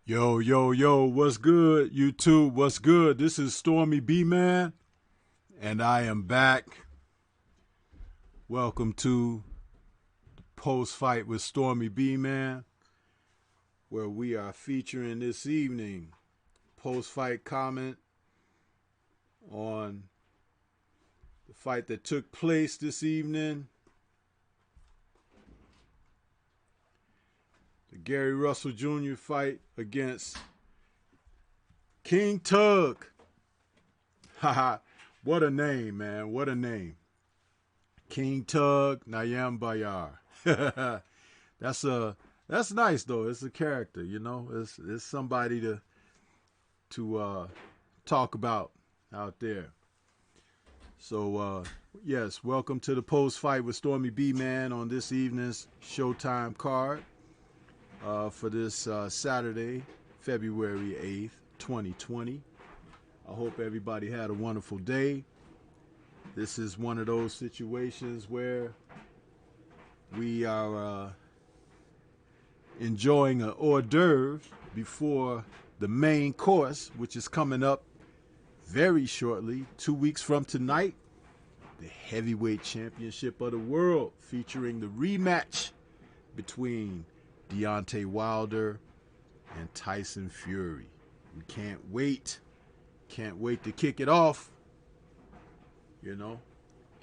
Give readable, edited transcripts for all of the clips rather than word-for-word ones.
Yo, yo, yo, what's good, YouTube? What's good? This is Stormybman, and I am back. Welcome to the Post Fight with Stormybman, where we are featuring this evening post fight comment on the fight that took place this evening. The Gary Russell Jr. fight against King Tug. Haha, what a name, man. What a name. King Tug, Nyambayar. That's nice though. It's a character, you know. It's somebody to talk about out there. So yes, welcome to the post fight with Stormybman on this evening's Showtime card. For this Saturday, February 8th, 2020. I hope everybody had a wonderful day. This is one of those situations where we are enjoying an hors d'oeuvre before the main course, which is coming up very shortly, 2 weeks from tonight. The Heavyweight Championship of the World, featuring the rematch between Deontay Wilder and Tyson Fury. We can't wait. Can't wait to kick it off. You know,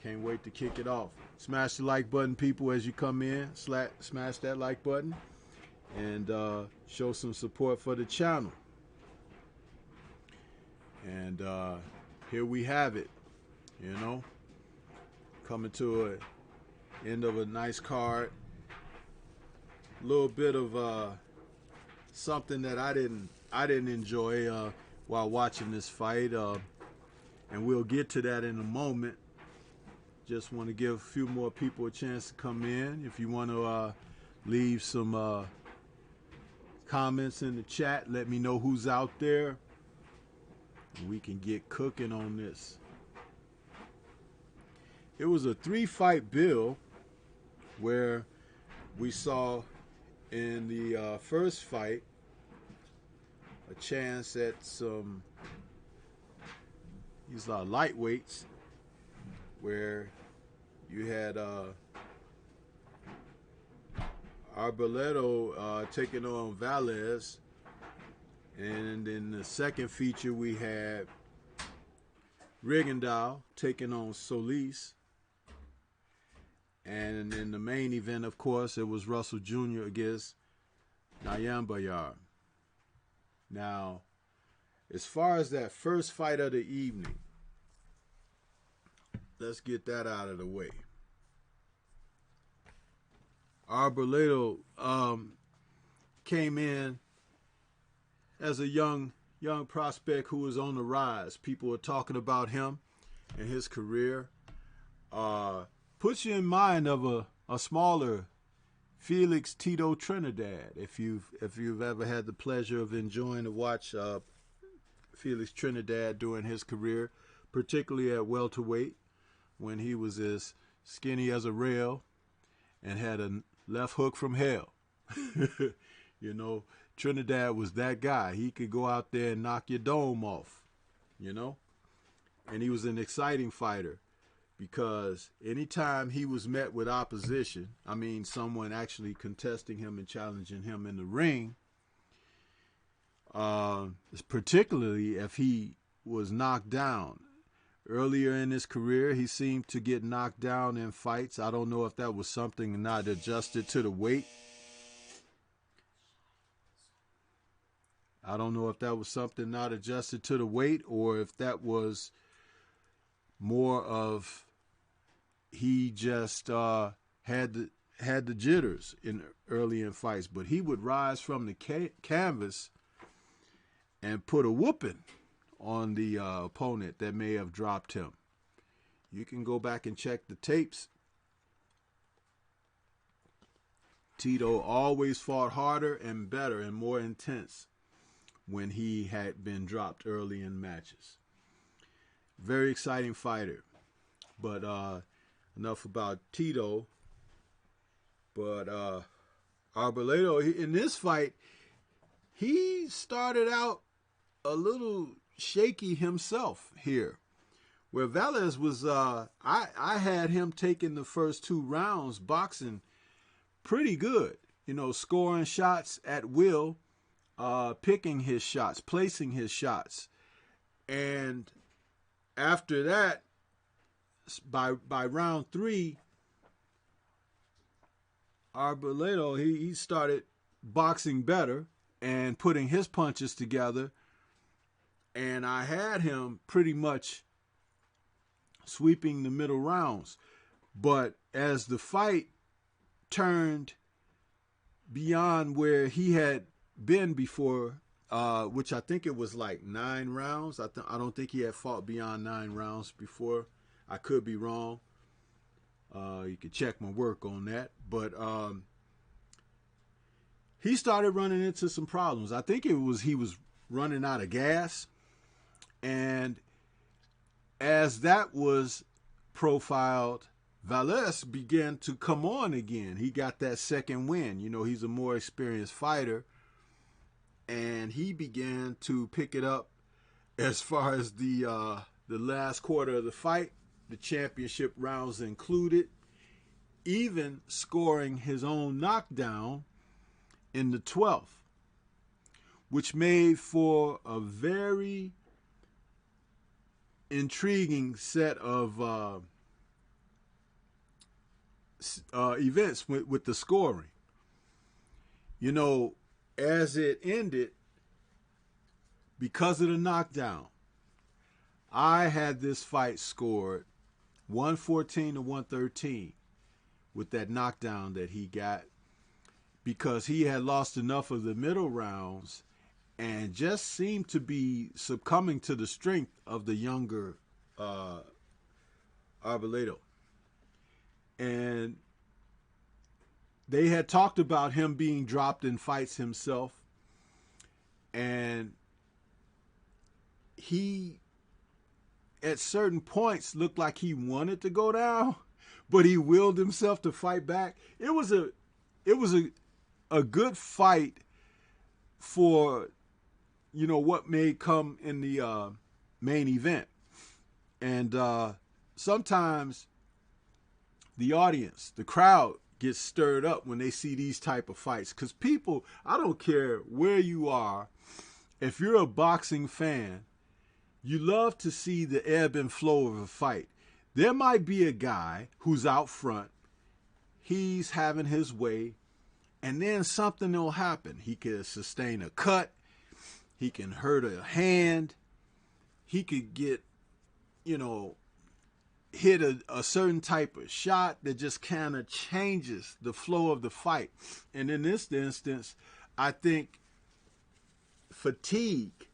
can't wait to kick it off. Smash the like button, people, as you come in. Smash that like button and show some support for the channel. And here we have it. You know, coming to an end of a nice card. A little bit of something that I didn't enjoy while watching this fight, and we'll get to that in a moment. Just want to give a few more people a chance to come in. If you want to leave some comments in the chat, let me know who's out there, and we can get cooking on this. It was a 3-fight bill where we saw in the first fight a chance at some these lightweights, where you had Arboleda taking on Valles, and in the second feature we had Rigondeaux taking on Solis. And in the main event, of course, it was Russell Jr. against Nyambayar. Now, as far as that first fight of the evening, let's get that out of the way. Arboleda came in as a young young prospect who is on the rise. People are talking about him and his career. Puts you in mind of a smaller Felix Tito Trinidad. If you've ever had the pleasure of enjoying to watch Felix Trinidad during his career, particularly at welterweight, when he was as skinny as a rail and had a left hook from hell. You know, Trinidad was that guy. He could go out there and knock your dome off, you know? And he was an exciting fighter because anytime he was met with opposition, I mean someone actually contesting him and challenging him in the ring, particularly if he was knocked down. Earlier in his career, he seemed to get knocked down in fights. I don't know if that was something not adjusted to the weight. I don't know if that was something not adjusted to the weight or if that was more of he just had the jitters early in fights. But he would rise from the canvas and put a whooping on the opponent that may have dropped him. You can go back and check the tapes. Tito always fought harder and better and more intense when he had been dropped early in matches. Very exciting fighter. But enough about Tito. But Arboleda, in this fight, he started out a little shaky himself here. Where Velez was, I had him taking the first 2 rounds boxing pretty good. You know, scoring shots at will, picking his shots, placing his shots. And after that, by round 3, Arboleda, he started boxing better and putting his punches together. And I had him pretty much sweeping the middle rounds. But as the fight turned beyond where he had been before, which I think it was like 9 rounds. I don't think he had fought beyond 9 rounds before. I could be wrong. You could check my work on that. But he started running into some problems. I think he was running out of gas. And as that was profiled, Velez began to come on again. He got that second win. You know, he's a more experienced fighter. And he began to pick it up as far as the last quarter of the fight, the championship rounds included, even scoring his own knockdown in the 12th, which made for a very intriguing set of events with the scoring. You know, as it ended, because of the knockdown, I had this fight scored 114 to 113 with that knockdown that he got, because he had lost enough of the middle rounds and just seemed to be succumbing to the strength of the younger Arboleda. And they had talked about him being dropped in fights himself. And he, at certain points, looked like he wanted to go down, but he willed himself to fight back. It was a good fight for, you know, what may come in the main event. And sometimes the audience, the crowd, gets stirred up when they see these type of fights. Because people, I don't care where you are, if you're a boxing fan, you love to see the ebb and flow of a fight. There might be a guy who's out front, he's having his way, and then something will happen. He could sustain a cut, he can hurt a hand, he could get, you know, hit a certain type of shot that just kind of changes the flow of the fight. And in this instance, I think fatigue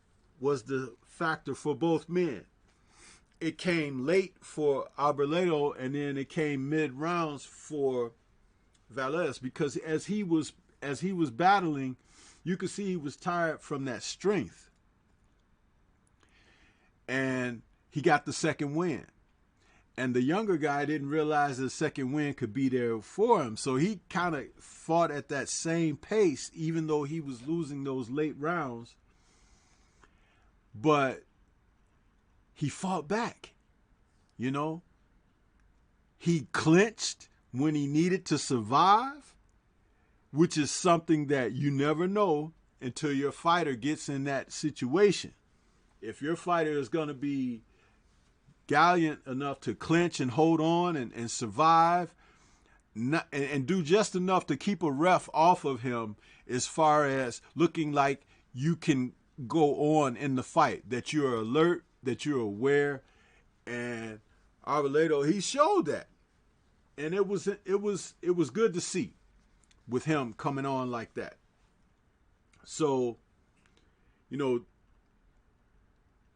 was the factor for both men. It came late for Arboleda, and then it came mid rounds for Valles, because as he was battling, you could see he was tired from that strength, and he got the second win. And the younger guy didn't realize the second win could be there for him, so he kind of fought at that same pace, even though he was losing those late rounds. But he fought back, you know. He clinched when he needed to survive, which is something that you never know until your fighter gets in that situation. If your fighter is going to be gallant enough to clinch and hold on and survive, and do just enough to keep a ref off of him as far as looking like you can go on in the fight, that you're alert, that you're aware. And Arboleda, he showed that. And it was good to see with him coming on like that. So, you know,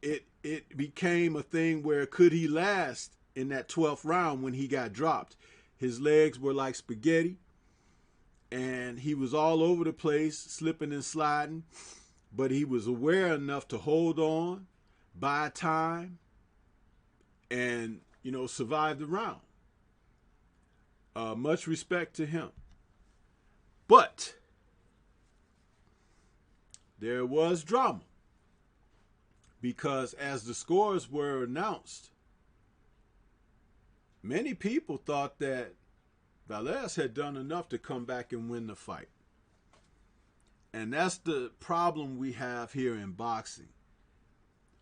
it became a thing where could he last in that 12th round when he got dropped? His legs were like spaghetti, and he was all over the place, slipping and sliding, but he was aware enough to hold on, buy time, and, you know, survive the round. Much respect to him. But there was drama, because as the scores were announced, many people thought that Valles had done enough to come back and win the fight. And that's the problem we have here in boxing.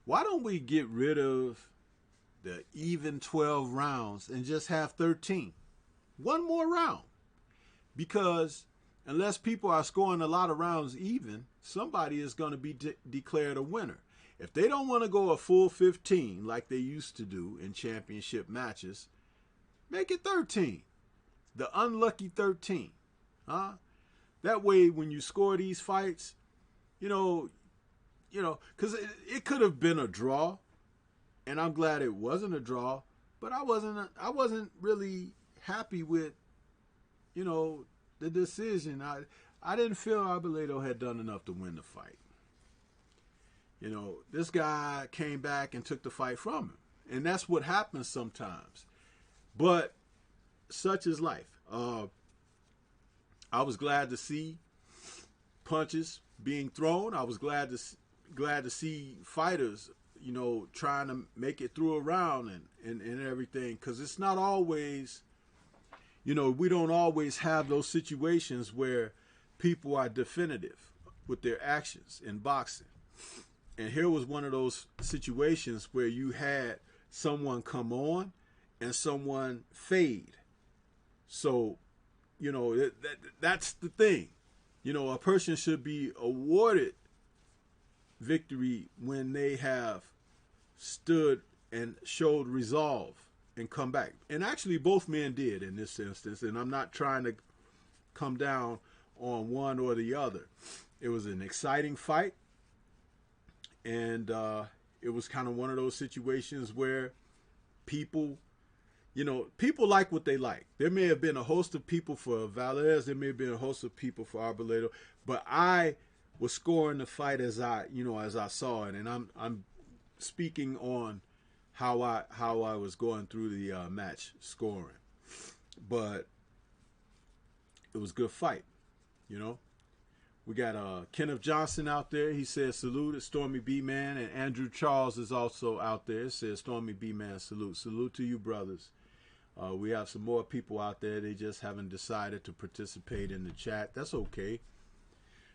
Why don't we get rid of the even 12 rounds and just have 13? One more round. Because unless people are scoring a lot of rounds even, somebody is going to be declared a winner. If they don't want to go a full 15 like they used to do in championship matches, make it 13. The unlucky 13. That way when you score these fights, you know, because it could have been a draw, and I'm glad it wasn't a draw, but I wasn't really happy with, you know, the decision. I didn't feel Arboleda had done enough to win the fight. You know, this guy came back and took the fight from him. And that's what happens sometimes. But such is life. I was glad to see punches being thrown. I was glad to see fighters, you know, trying to make it through a round and everything. Because it's not always, you know, we don't always have those situations where people are definitive with their actions in boxing. And here was one of those situations where you had someone come on and someone fade. So, you know, that's the thing. You know, a person should be awarded victory when they have stood and showed resolve and come back. And actually both men did in this instance. And I'm not trying to come down on one or the other. It was an exciting fight. And it was kind of one of those situations where people, you know, people like what they like. There may have been a host of people for Valles. There may have been a host of people for Arboleda. But I was scoring the fight as I saw it. And I'm speaking on how I was going through the match scoring. But it was a good fight, you know. We got Kenneth Johnson out there. He says salute at Stormybman, and Andrew Charles is also out there. It says Stormybman salute. Salute to you, brothers. We have some more people out there. They just haven't decided to participate in the chat. That's okay.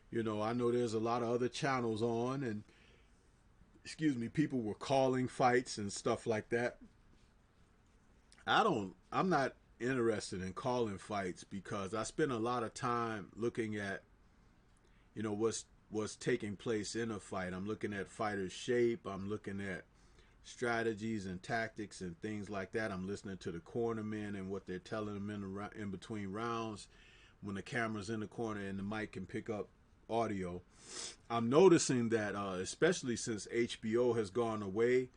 You know, I know there's a lot of other channels on, and people were calling fights and stuff like that. I'm not interested in calling fights because I spend a lot of time looking at, you know, what's taking place in a fight. I'm looking at fighters' shape. I'm looking at strategies and tactics and things like that. I'm listening to the cornermen and what they're telling them in between rounds when the camera's in the corner and the mic can pick up audio. I'm noticing that, especially since HBO has gone away,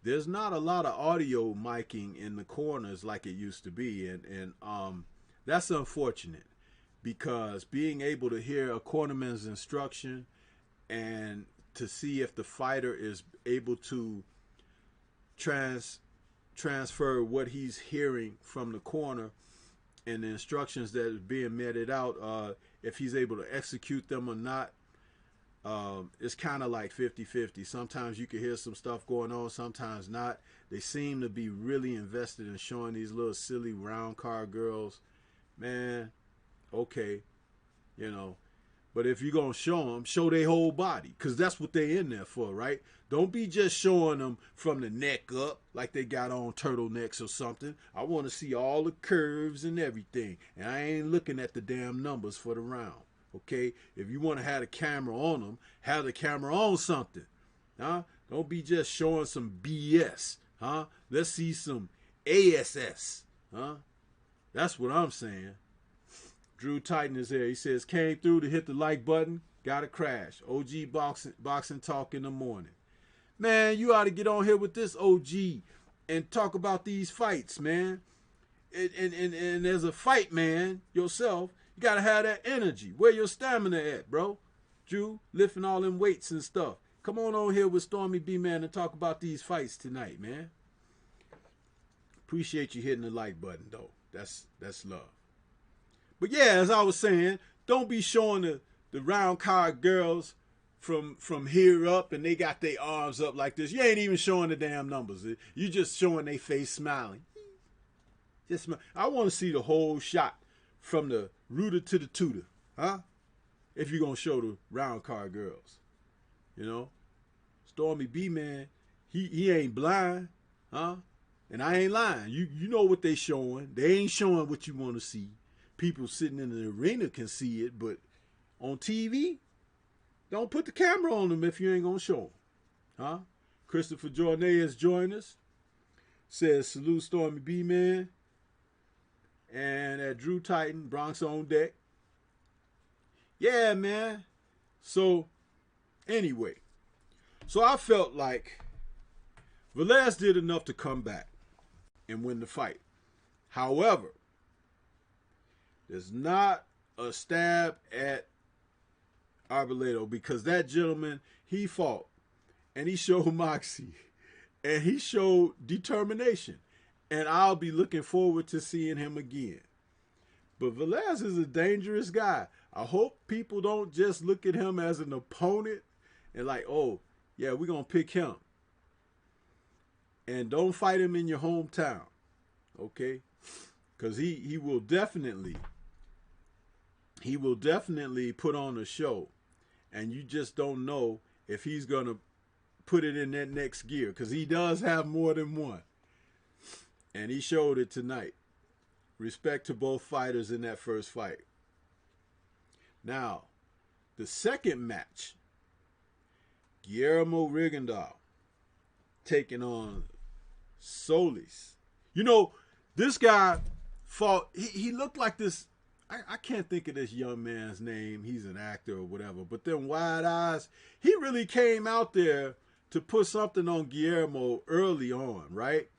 there's not a lot of audio miking in the corners like it used to be, and that's unfortunate, because being able to hear a cornerman's instruction and to see if the fighter is able to transfer what he's hearing from the corner and the instructions that is being meted out, if he's able to execute them or not, it's kind of like 50-50. Sometimes you can hear some stuff going on, sometimes not. They seem to be really invested in showing these little silly round car girls. Man, okay, you know. But if you're going to show them, show their whole body, because that's what they in there for, right? Don't be just showing them from the neck up like they got on turtlenecks or something. I want to see all the curves and everything. And I ain't looking at the damn numbers for the round, okay? If you want to have the camera on them, have the camera on something, huh? Don't be just showing some BS, huh? Let's see some ASS, huh? That's what I'm saying. Drew Titan is here. He says, came through to hit the like button, got a crash. OG boxing talk in the morning. Man, you ought to get on here with this OG and talk about these fights, man. And as a fight man yourself, you got to have that energy. Where your stamina at, bro? Drew, lifting all them weights and stuff. Come on here with Stormybman and talk about these fights tonight, man. Appreciate you hitting the like button, though. That's love. But yeah, as I was saying, don't be showing the round card girls from here up and they got their arms up like this. You ain't even showing the damn numbers. You just showing their face smiling. Just smile. I want to see the whole shot from the rooter to the tutor, huh? If you're going to show the round card girls. You know? Stormybman, he ain't blind, huh? And I ain't lying. You know what they showing. They ain't showing what you want to see. People sitting in the arena can see it, but on TV, don't put the camera on them if you ain't going to show them. Huh? Christopher Jornay has joined us. Says, salute Stormybman. And at Drew Titan, Bronx on deck. Yeah, man. So, anyway. So I felt like Velez did enough to come back and win the fight. However, there's not a stab at Arbelodo, because that gentleman, he fought and he showed moxie and he showed determination, and I'll be looking forward to seeing him again. But Velez is a dangerous guy. I hope people don't just look at him as an opponent and like, oh yeah, we're gonna pick him, and don't fight him in your hometown, okay? Because he will definitely put on a show, and you just don't know if he's going to put it in that next gear, because he does have more than one. And he showed it tonight. Respect to both fighters in that first fight. Now, the second match, Guillermo Rigondeaux taking on Solis. You know, this guy fought, he looked like this, I can't think of this young man's name. He's an actor or whatever. But them wide eyes, he really came out there to put something on Guillermo early on, right?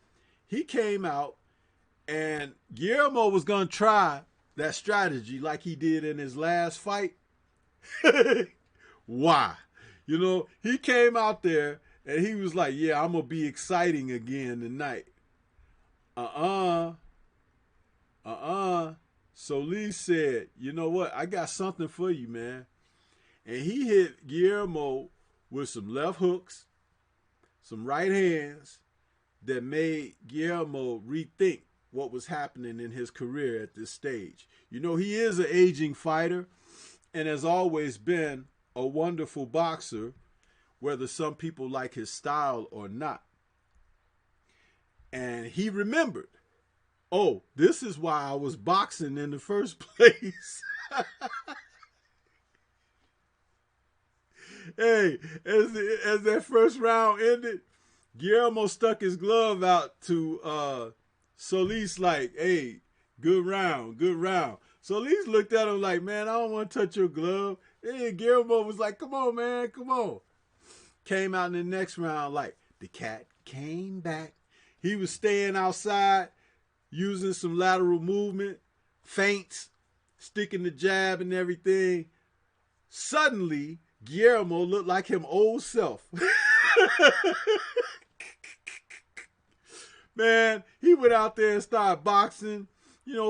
He came out, and Guillermo was going to try that strategy like he did in his last fight. Why? You know, he came out there, and he was like, yeah, I'm going to be exciting again tonight. Solis said, you know what? I got something for you, man. And he hit Guillermo with some left hooks, some right hands that made Guillermo rethink what was happening in his career at this stage. You know, he is an aging fighter and has always been a wonderful boxer, whether some people like his style or not. And he remembered, oh, this is why I was boxing in the first place. Hey, as that first round ended, Guillermo stuck his glove out to Solis like, hey, good round, good round. Solis looked at him like, man, I don't want to touch your glove. And Guillermo was like, come on, man, come on. Came out in the next round like, the cat came back. He was staying outside, using some lateral movement, feints, sticking the jab and everything. Suddenly, Guillermo looked like him old self. Man, he went out there and started boxing,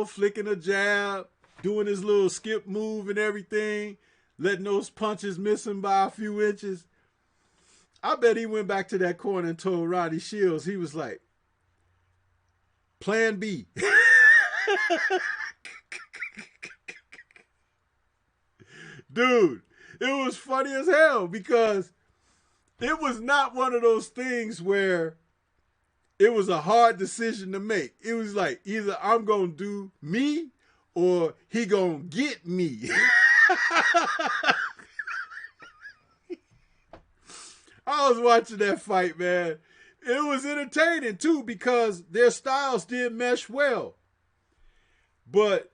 flicking a jab, doing his little skip move and everything, letting those punches miss him by a few inches. I bet he went back to that corner and told Roddy Shields, he was like, Plan B. Dude, it was funny as hell because it was not one of those things where it was a hard decision to make. It was like, either I'm going to do me or he going to get me. I was watching that fight, man. It was entertaining, too, because their styles did mesh well. But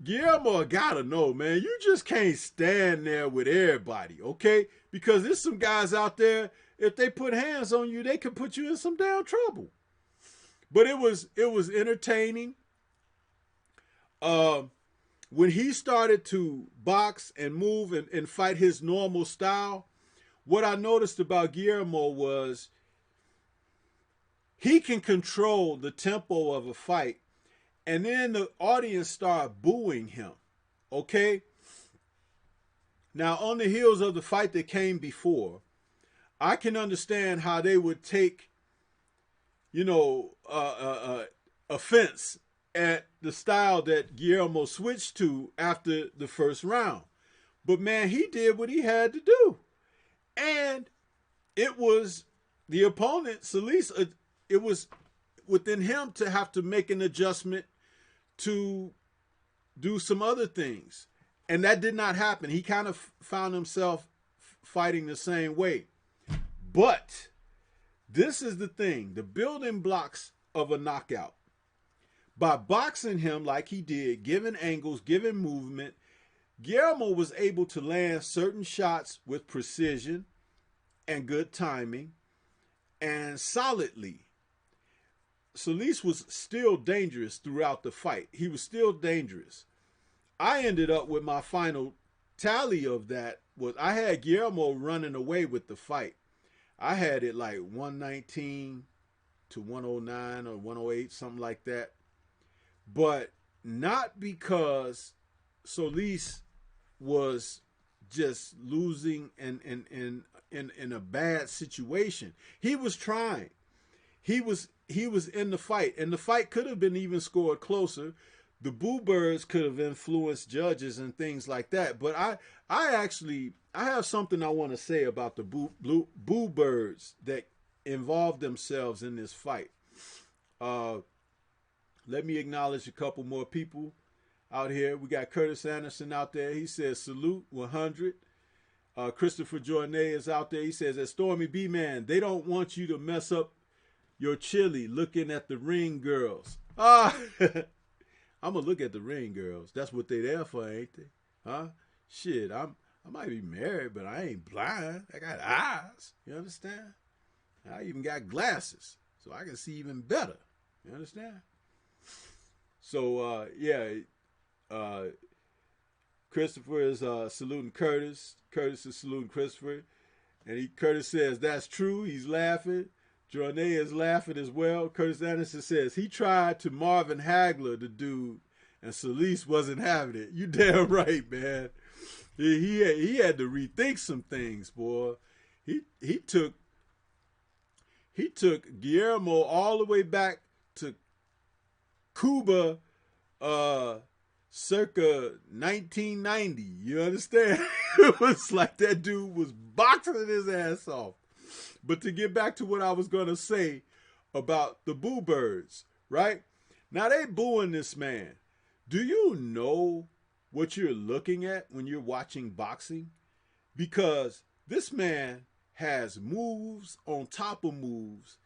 Guillermo gotta know, man, you just can't stand there with everybody, okay? Because there's some guys out there, if they put hands on you, they can put you in some damn trouble. But it was entertaining. When he started to box and move and fight his normal style, what I noticed about Guillermo was he can control the tempo of a fight, and then the audience started booing him, okay? Now, on the heels of the fight that came before, I can understand how they would take, offense at the style that Guillermo switched to after the first round. But, man, he did what he had to do. And it was the opponent, Solis, it was within him to have to make an adjustment to do some other things. And that did not happen. He kind of found himself fighting the same way. But this is the thing, the building blocks of a knockout. By boxing him like he did, giving angles, giving movement, Guillermo was able to land certain shots with precision and good timing and solidly. Solis was still dangerous throughout the fight. He was still dangerous. I ended up with my final tally of that was I had Guillermo running away with the fight. I had it like 119 to 109 or 108, something like that. But not because Solis was just losing and in a bad situation. He was trying. He was in the fight, and the fight could have been even scored closer. The Boo Birds could have influenced judges and things like that. But I have something I want to say about the Boo Birds that involved themselves in this fight. Let me acknowledge a couple more people out here. We got Curtis Anderson out there. He says, salute 100. Christopher Journay is out there. He says, at Stormybman, they don't want you to mess up your chili looking at the ring girls. I'm going to look at the ring girls. That's what they there for, ain't they? Huh? Shit, I might be married, but I ain't blind. I got eyes. You understand? I even got glasses, so I can see even better. You understand? So, Christopher is saluting Curtis. Curtis is saluting Christopher. And Curtis says, that's true. He's laughing. Jornay is laughing as well. Curtis Anderson says, he tried to Marvin Hagler, the dude, and Solis wasn't having it. You damn right, man. He had to rethink some things, boy. He took Guillermo all the way back to Cuba, circa 1990. You understand? It was like that dude was boxing his ass off. But to get back to what I was going to say about the Boo Birds, right? Now they booing this man. Do you know what you're looking at when you're watching boxing? Because this man has moves on top of moves.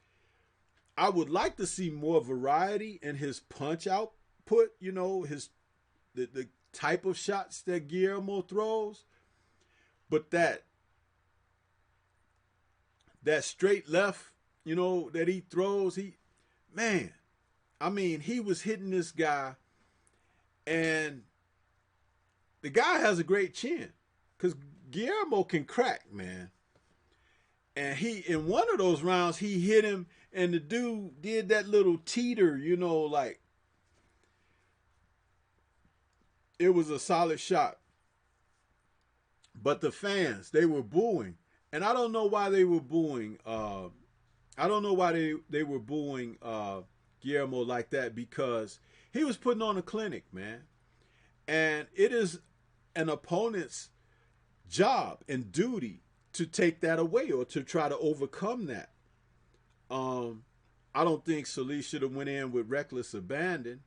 I would like to see more variety in his punch output, the type of shots that Guillermo throws. But that straight left, that he throws, man, I mean, he was hitting this guy, and the guy has a great chin, because Guillermo can crack, man. And in one of those rounds, he hit him, and the dude did that little teeter, like it was a solid shot. But the fans, they were booing. And I don't know why they were booing. I don't know why they were booing Guillermo like that, because he was putting on a clinic, man. And it is an opponent's job and duty to take that away or to try to overcome that. I don't think Solis should have went in with reckless abandon,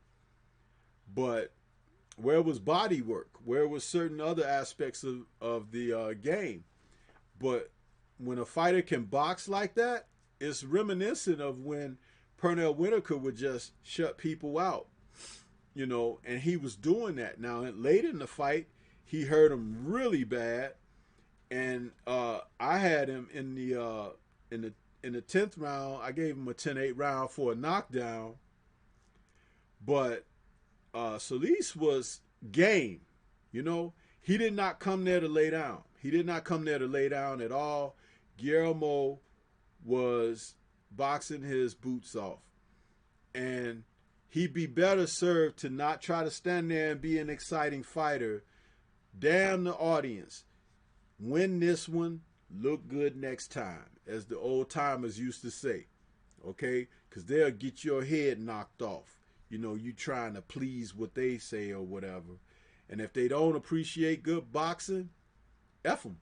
but where was body work? Where was certain other aspects of the game? But when a fighter can box like that, it's reminiscent of when Pernell Whitaker would just shut people out, and he was doing that. Now, late in the fight, he hurt him really bad, and I had him in the 10th round. I gave him a 10-8 round for a knockdown, but Solis was game. He did not come there to lay down. He did not come there to lay down at all. Guillermo was boxing his boots off. And he'd be better served to not try to stand there and be an exciting fighter. Damn the audience. Win this one, look good next time, as the old timers used to say. Okay? Because they'll get your head knocked off. You trying to please what they say or whatever. And if they don't appreciate good boxing, F them.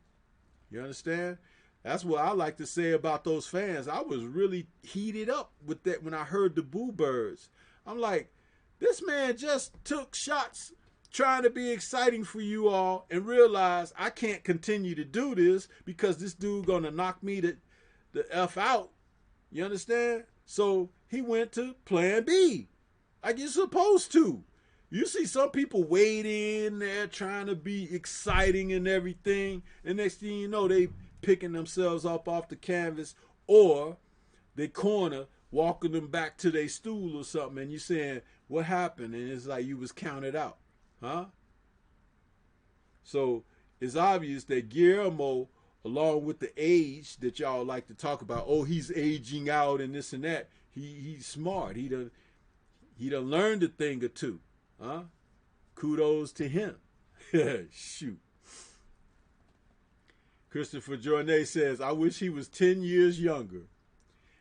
You understand? That's what I like to say about those fans. I was really heated up with that when I heard the boo birds. I'm like, this man just took shots trying to be exciting for you all and realized I can't continue to do this because this dude gonna knock me the F out. You understand? So he went to plan B. Like you're supposed to. You see some people waiting there trying to be exciting and everything. And next thing you know, they picking themselves up off the canvas, or they corner, walking them back to their stool or something. And you saying, what happened? And it's like you was counted out. Huh? So it's obvious that Guillermo, along with the age that y'all like to talk about, oh, he's aging out and this and that. He's smart. He done learned a thing or two. Huh? Kudos to him. Shoot. Christopher Jornet says, I wish he was 10 years younger.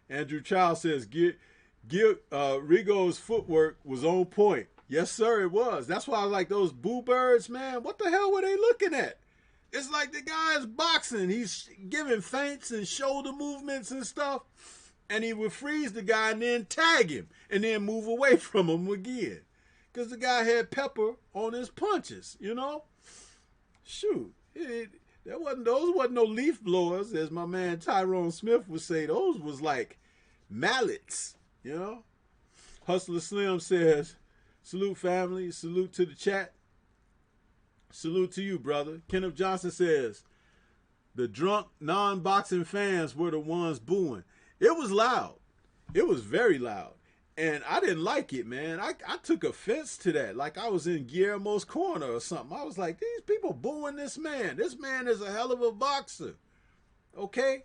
Andrew Child says, Rigo's footwork was on point. Yes, sir, it was. That's why I like those boo birds, man. What the hell were they looking at? It's like the guy is boxing. He's giving feints and shoulder movements and stuff. And he would freeze the guy and then tag him and then move away from him again. Because the guy had pepper on his punches, Shoot. Those wasn't no leaf blowers, as my man Tyrone Smith would say. Those was like mallets, Hustler Slim says, salute family, salute to the chat. Salute to you, brother. Kenneth Johnson says, the drunk non-boxing fans were the ones booing. It was loud. It was very loud. And I didn't like it, man. I took offense to that. Like I was in Guillermo's corner or something. I was like, these people booing this man. This man is a hell of a boxer. Okay?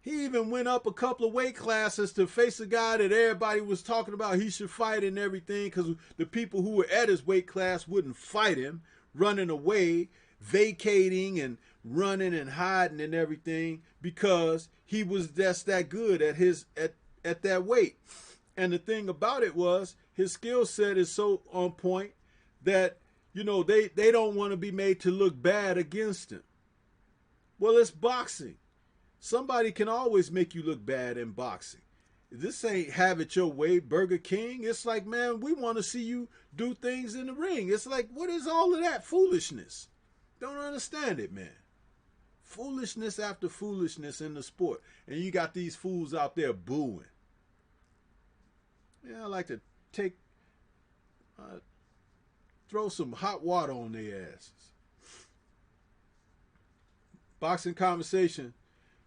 He even went up a couple of weight classes to face a guy that everybody was talking about he should fight and everything, because the people who were at his weight class wouldn't fight him, running away, vacating and running and hiding and everything, because he was just that good at that weight. And the thing about it was his skill set is so on point that, they don't want to be made to look bad against him. Well, it's boxing. Somebody can always make you look bad in boxing. This ain't have it your way, Burger King. It's like, man, we want to see you do things in the ring. It's like, what is all of that foolishness? Don't understand it, man. Foolishness after foolishness in the sport. And you got these fools out there booing. Yeah, I like to throw some hot water on their asses. Boxing Conversation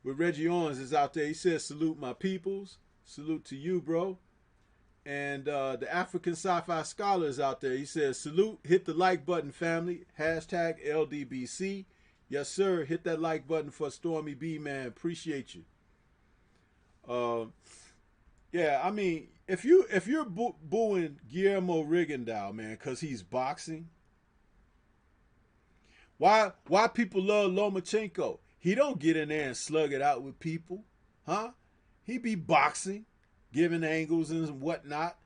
with Reggie Owens is out there. He says, salute my peoples. Salute to you, bro. And the African Sci-Fi Scholar is out there. He says, salute, hit the like button, family. Hashtag LDBC. Yes, sir. Hit that like button for Stormybman. Appreciate you. Yeah, I mean, if you're booing Guillermo Rigondeaux, man, because he's boxing, why people love Lomachenko? He don't get in there and slug it out with people, huh? He be boxing, giving angles and whatnot,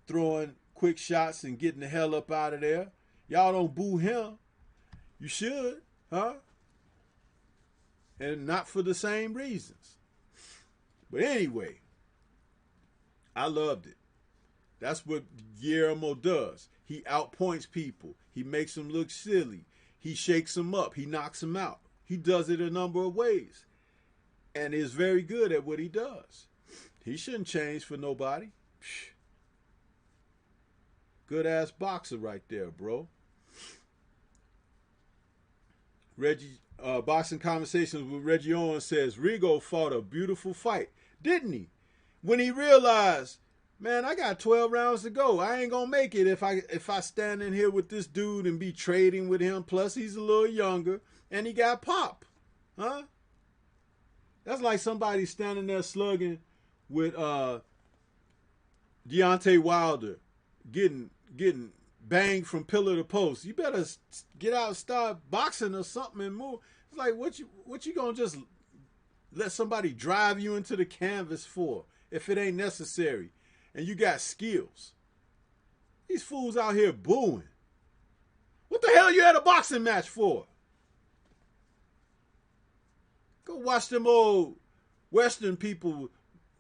throwing quick shots and getting the hell up out of there. Y'all don't boo him. You should, huh? And not for the same reasons. But anyway, I loved it. That's what Guillermo does. He outpoints people. He makes them look silly. He shakes them up. He knocks them out. He does it a number of ways and is very good at what he does. He shouldn't change for nobody. Good ass boxer right there, bro. Reggie, Boxing Conversations with Reggie Owens says, Rigo fought a beautiful fight, didn't he? When he realized, man, I got 12 rounds to go. I ain't gonna make it if I stand in here with this dude and be trading with him. Plus, he's a little younger, and he got pop, huh? That's like somebody standing there slugging with Deontay Wilder, getting banged from pillar to post. You better get out and start boxing or something and move. It's like, what you gonna just let somebody drive you into the canvas for if it ain't necessary? And you got skills. These fools out here booing. What the hell you at a boxing match for? Go watch them old Western people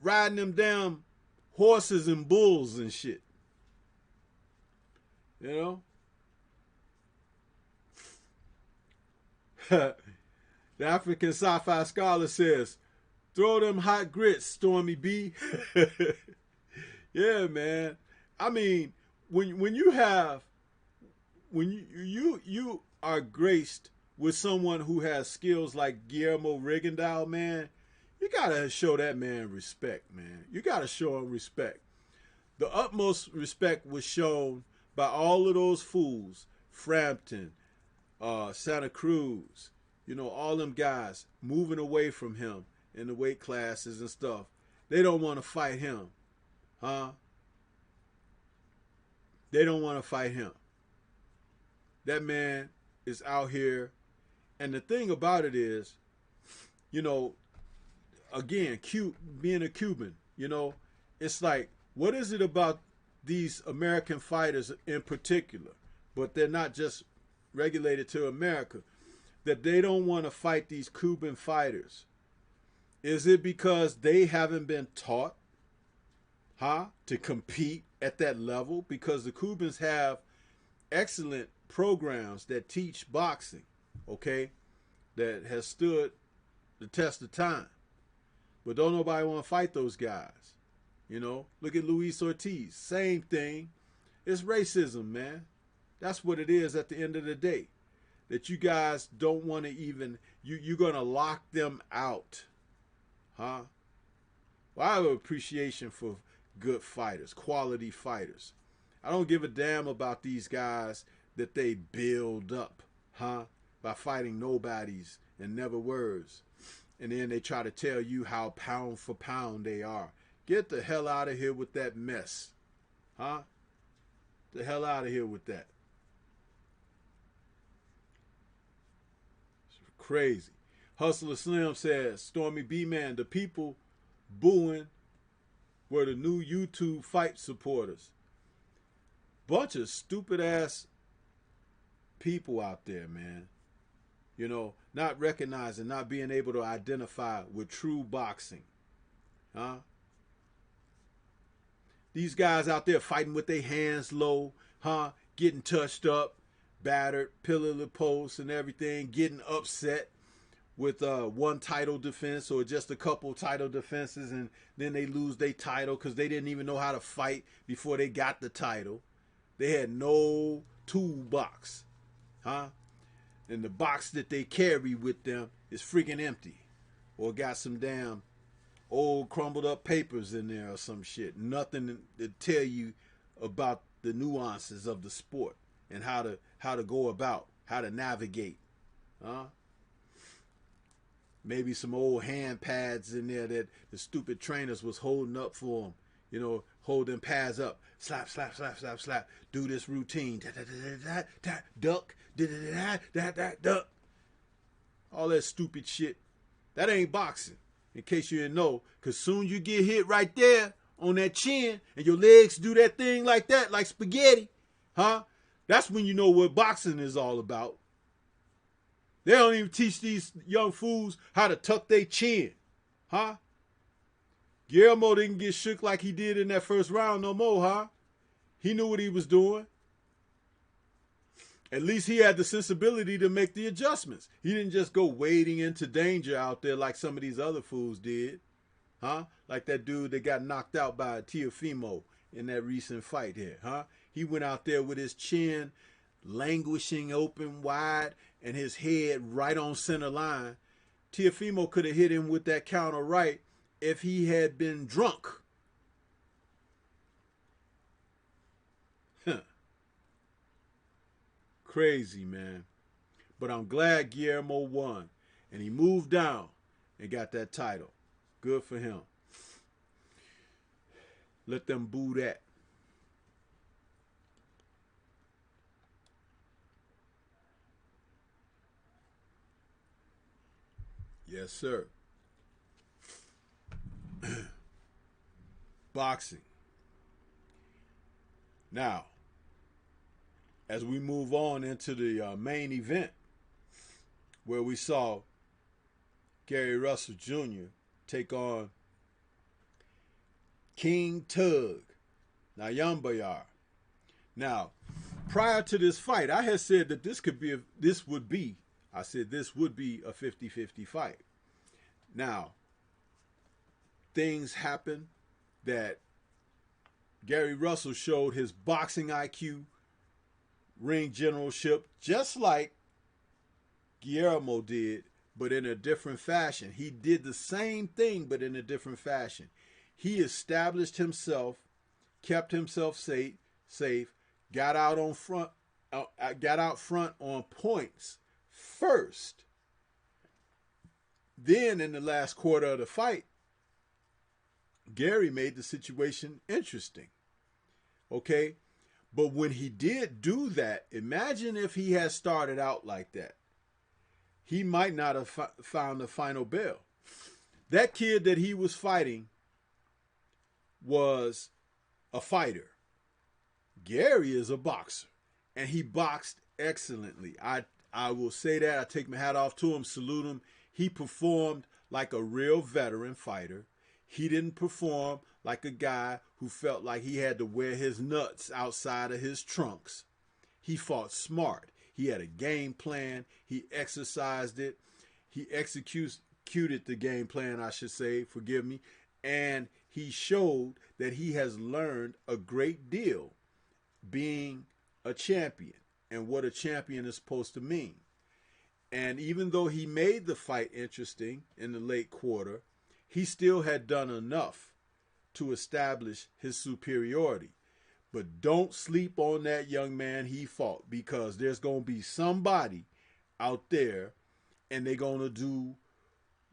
riding them damn horses and bulls and shit. You know? The African Sci-Fi Scholar says, throw them hot grits, Stormy B. Yeah, man. I mean, when you are graced with someone who has skills like Guillermo Rigondeaux, man, you gotta show that man respect, man. You gotta show him respect. The utmost respect was shown by all of those fools, Frampton, Santa Cruz, you know, all them guys moving away from him in the weight classes and stuff. They don't want to fight him. Huh? They don't want to fight him. That man is out here. And the thing about it is, you know, again, being a Cuban, you know, it's like, what is it about these American fighters in particular, but they're not just regulated to America, that they don't want to fight these Cuban fighters? Is it because they haven't been taught to compete at that level? Because the Cubans have excellent programs that teach boxing, okay, that has stood the test of time. But don't nobody want to fight those guys. You know, look at Luis Ortiz. Same thing. It's racism, man. That's what it is at the end of the day. That you guys don't want to even, you're going to lock them out. Huh? Well, I have an appreciation for good fighters, quality fighters. I don't give a damn about these guys that they build up, by fighting nobodies and never words. And then they try to tell you how pound for pound they are. Get the hell out of here with that mess. The hell out of here with that. It's crazy. Hustler Slim says, Stormy B Man, the people booing were the new YouTube fight supporters. Bunch of stupid ass people out there, man. You know, not recognizing, not being able to identify with true boxing. These guys out there fighting with their hands low, getting touched up, battered, pillar to post and everything, getting upset with one title defense or just a couple title defenses, and then they lose their title because they didn't even know how to fight before they got the title. They had no toolbox. and the box that they carry with them is freaking empty, or got some damn old crumbled up papers in there or some shit. Nothing to tell you about the nuances of the sport and how to go about, how to navigate. Huh? Maybe some old hand pads in there that the stupid trainers was holding up for them. You know, hold them pads up. Slap, slap, slap, slap, slap. Do this routine. Da, da, da, da, da, duck. Da, da, da, da, da, duck. All that stupid shit. That ain't boxing. In case you didn't know. Because soon you get hit right there on that chin and your legs do that thing like that, like spaghetti. Huh? That's when you know what boxing is all about. They don't even teach these young fools how to tuck their chin. Huh? Guillermo didn't get shook like he did in that first round no more, huh? He knew what he was doing. At least he had the sensibility to make the adjustments. He didn't just go wading into danger out there like some of these other fools did. Huh? Like that dude that got knocked out by Teofimo in that recent fight here, huh? He went out there with his chin languishing open wide and his head right on center line. Teofimo could have hit him with that counter right if he had been drunk. Huh. Crazy, man. But I'm glad Guillermo won. And he moved down and got that title. Good for him. Let them boo that. Yes, sir. Boxing. Now, as we move on into the main event, where we saw Gary Russell Jr. take on King Tug, Nyambayar. Now, prior to this fight, I had said that this would be a 50-50 fight. Now, things happen that Gary Russell showed his boxing IQ, ring generalship, just like Guillermo did, but in a different fashion. He did the same thing, but in a different fashion. He established himself, kept himself safe, got out front on points first. Then in the last quarter of the fight, Gary made the situation interesting. Okay? But when he did do that, imagine if he had started out like that. He might not have found the final bell. That kid that he was fighting was a fighter. Gary is a boxer, and he boxed excellently. I will say that. I take my hat off to him, salute him. He performed like a real veteran fighter. He didn't perform like a guy who felt like he had to wear his nuts outside of his trunks. He fought smart. He had a game plan. He exercised it. He executed the game plan, I should say, forgive me. And he showed that he has learned a great deal being a champion and what a champion is supposed to mean. And even though he made the fight interesting in the late quarter, he still had done enough to establish his superiority. But don't sleep on that young man he fought, because there's going to be somebody out there and they're going to do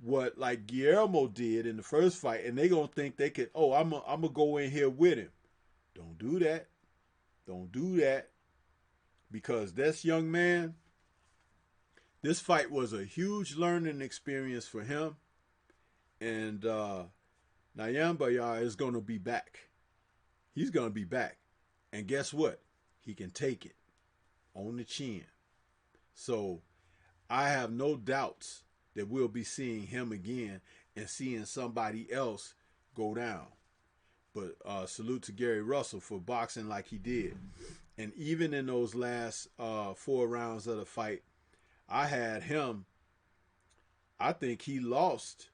what like Guillermo did in the first fight, and they're going to think they could, oh, I'm going to go in here with him. Don't do that. Don't do that. Because this young man, this fight was a huge learning experience for him. And Nyambayar is going to be back. He's going to be back. And guess what? He can take it on the chin. So I have no doubts that we'll be seeing him again and seeing somebody else go down. But salute to Gary Russell for boxing like he did. And even in those last 4 rounds of the fight, I had him. I think he lost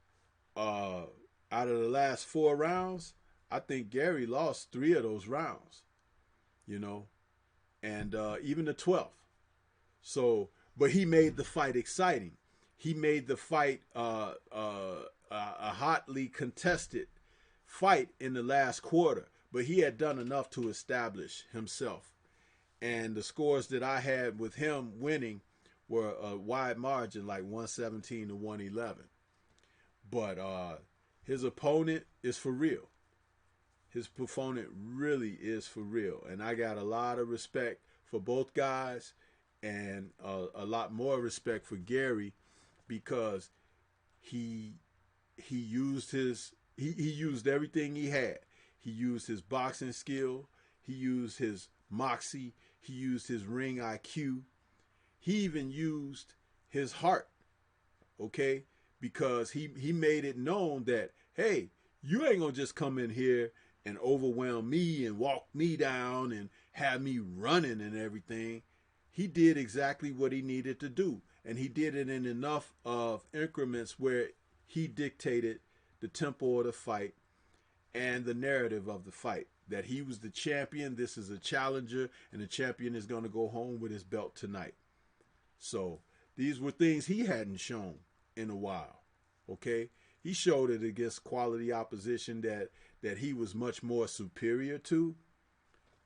out of the last 4 rounds. I think Gary lost 3 of those rounds, you know, and even the 12th. So, but he made the fight exciting. He made the fight a hotly contested fight in the last quarter, but he had done enough to establish himself. And the scores that I had with him winning were a wide margin, like 117 to 111. But his opponent is for real. His opponent really is for real. And I got a lot of respect for both guys, and a lot more respect for Gary, because he used he used everything he had. He used his boxing skill, he used his moxie, he used his ring IQ, he even used his heart, okay? Because he made it known that, hey, you ain't gonna just come in here and overwhelm me and walk me down and have me running and everything. He did exactly what he needed to do, and he did it in enough of increments where he dictated the tempo of the fight and the narrative of the fight. That he was the champion, this is a challenger, and the champion is going to go home with his belt tonight. So these were things he hadn't shown in a while, okay? He showed it against quality opposition that he was much more superior to,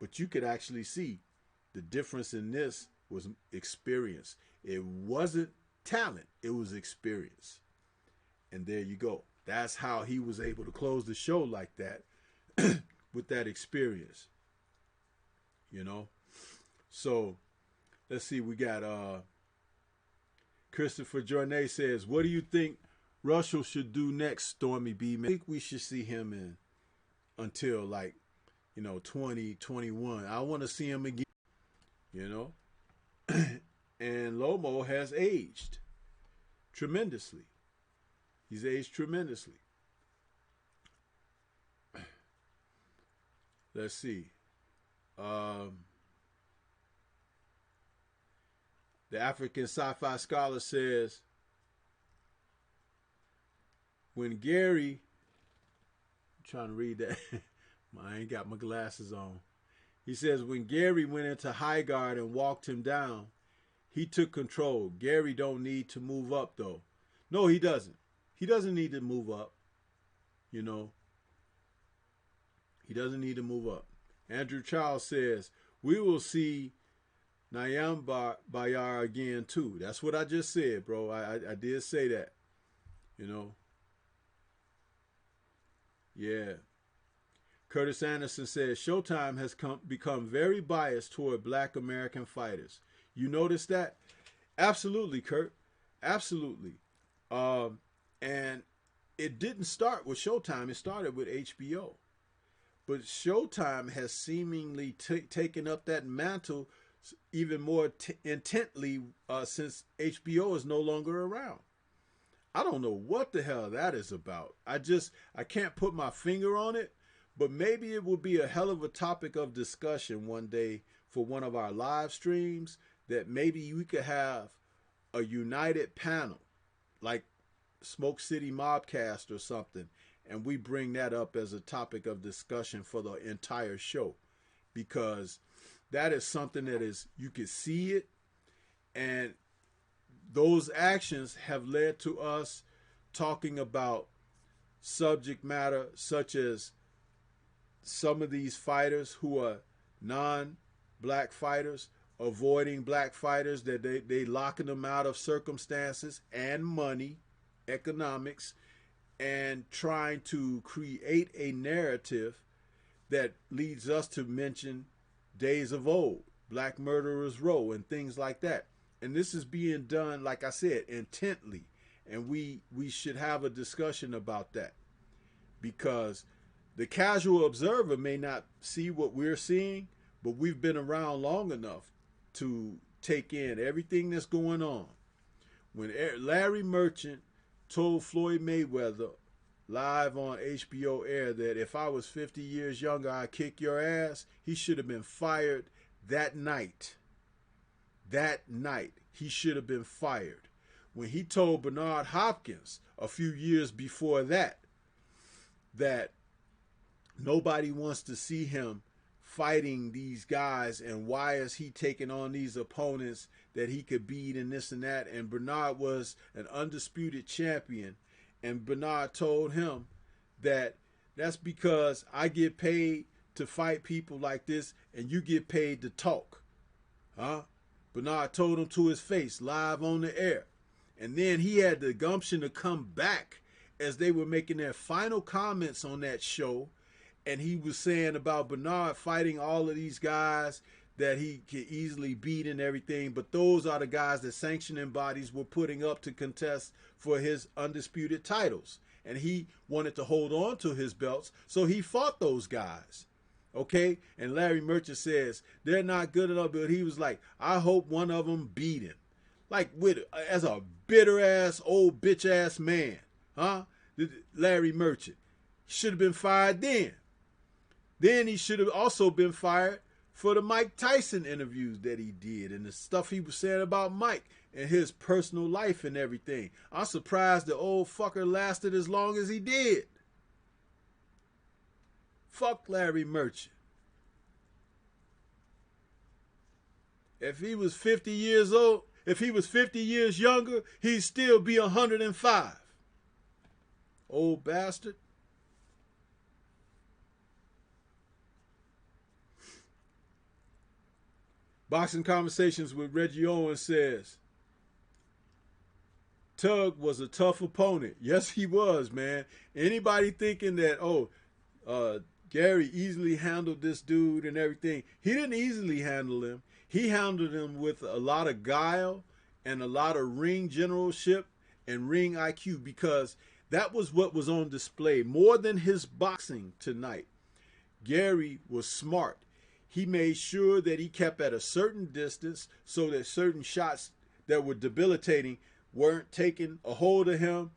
but you could actually see the difference in this was experience. It wasn't talent, it was experience. And there you go. That's how he was able to close the show like that with that experience. You know? So, let's see, we got Christopher Journay says, what do you think Russell should do next, Stormybman? I think we should see him in until, like, 2021. I want to see him again, And Lomo has aged tremendously. He's aged tremendously. Let's see. The African sci-fi scholar says, when Gary, I'm trying to read that. I ain't got my glasses on. He says, when Gary went into high guard and walked him down, he took control. Gary don't need to move up, though. No, he doesn't. He doesn't need to move up. He doesn't need to move up. Andrew Charles says, we will see Nyambayar again, too. That's what I just said, bro. I did say that. Yeah. Curtis Anderson says, Showtime has become very biased toward black American fighters. You notice that? Absolutely, Kurt. Absolutely. And it didn't start with Showtime. It started with HBO. But Showtime has seemingly taken up that mantle even more intently since HBO is no longer around. I don't know what the hell that is about. I can't put my finger on it, but maybe it will be a hell of a topic of discussion one day for one of our live streams, that maybe we could have a united panel, like Smoke City Mobcast or something, and we bring that up as a topic of discussion for the entire show, because that is something that is, you can see it, and those actions have led to us talking about subject matter such as some of these fighters who are non-black fighters avoiding black fighters, that they locking them out of circumstances and money, economics, and trying to create a narrative that leads us to mention Days of Old, Black Murderers Row, and things like that. And this is being done, like I said, intently. And we should have a discussion about that, because the casual observer may not see what we're seeing, but we've been around long enough to take in everything that's going on. When Larry Merchant told Floyd Mayweather live on HBO air that if I was 50 years younger, I'd kick your ass, he should have been fired that night. That night, he should have been fired. When he told Bernard Hopkins a few years before that nobody wants to see him fighting these guys, and why is he taking on these opponents that he could beat and this and that. And Bernard was an undisputed champion, and Bernard told him that that's because I get paid to fight people like this, and you get paid to talk. Huh? Bernard told him to his face, live on the air. And then he had the gumption to come back as they were making their final comments on that show. And he was saying about Bernard fighting all of these guys that he could easily beat and everything. But those are the guys that sanctioning bodies were putting up to contest for his undisputed titles. And he wanted to hold on to his belts, so he fought those guys. Okay? And Larry Merchant says, they're not good enough, but he was like, I hope one of them beat him. Like, as a bitter-ass, old bitch-ass man. Huh? Larry Merchant. Should have been fired then. Then he should have also been fired for the Mike Tyson interviews that he did and the stuff he was saying about Mike and his personal life and everything. I'm surprised the old fucker lasted as long as he did. Fuck Larry Merchant. If he was 50 years old, if he was 50 years younger, he'd still be 105. Old bastard. Boxing Conversations with Reggie Owens says, Tug was a tough opponent. Yes, he was, man. Anybody thinking that, Gary easily handled this dude and everything. He didn't easily handle him. He handled him with a lot of guile and a lot of ring generalship and ring IQ, because that was what was on display. More than his boxing tonight, Gary was smart. He made sure that he kept at a certain distance so that certain shots that were debilitating weren't taking a hold of him,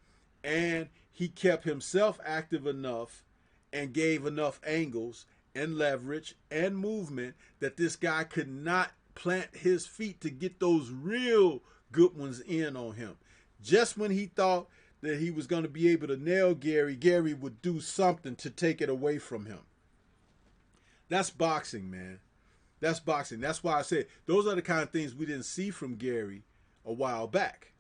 and he kept himself active enough and gave enough angles and leverage and movement that this guy could not plant his feet to get those real good ones in on him. Just when he thought that he was going to be able to nail Gary, Gary would do something to take it away from him. That's boxing, man. That's boxing. That's why I said those are the kind of things we didn't see from Gary a while back,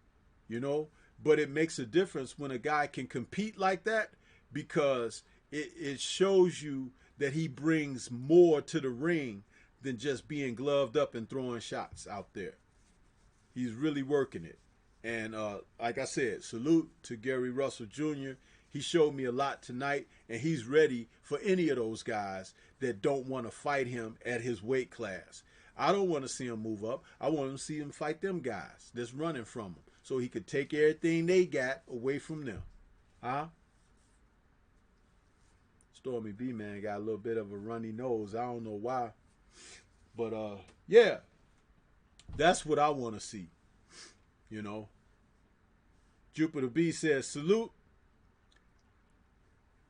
you know. But it makes a difference when a guy can compete like that, because it shows you that he brings more to the ring than just being gloved up and throwing shots out there. He's really working it. And like I said, salute to Gary Russell Jr. He showed me a lot tonight, and he's ready for any of those guys that don't want to fight him at his weight class. I don't want to see him move up. I want to see him fight them guys that's running from him, so he could take everything they got away from them. Huh? Stormybman got a little bit of a runny nose. I don't know why. But, yeah. That's what I want to see. You know. Jupiter B says, salute.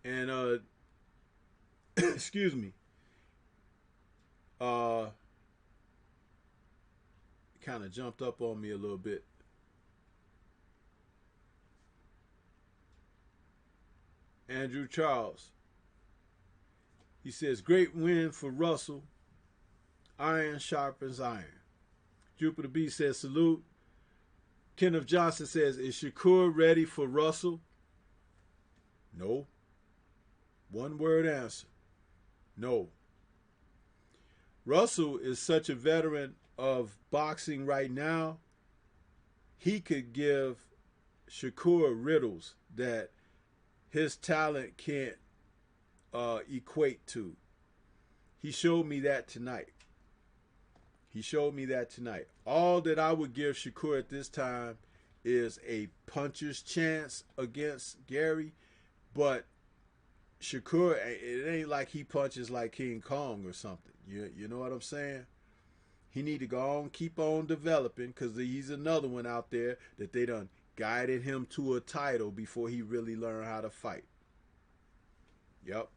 And, excuse me. Kind of jumped up on me a little bit. Andrew Charles. He says, great win for Russell. Iron sharpens iron. Jupiter B says, salute. Kenneth Johnson says, is Shakur ready for Russell? No. One word answer. No. Russell is such a veteran of boxing right now. He could give Shakur riddles that his talent can't equate to. He showed me that tonight. He showed me that tonight. All that I would give Shakur at this time is a puncher's chance against Gary, but Shakur, it ain't like he punches like King Kong or something. You know what I'm saying? He need to go on, keep on developing, because he's another one out there that they done guided him to a title before he really learned how to fight. Yep.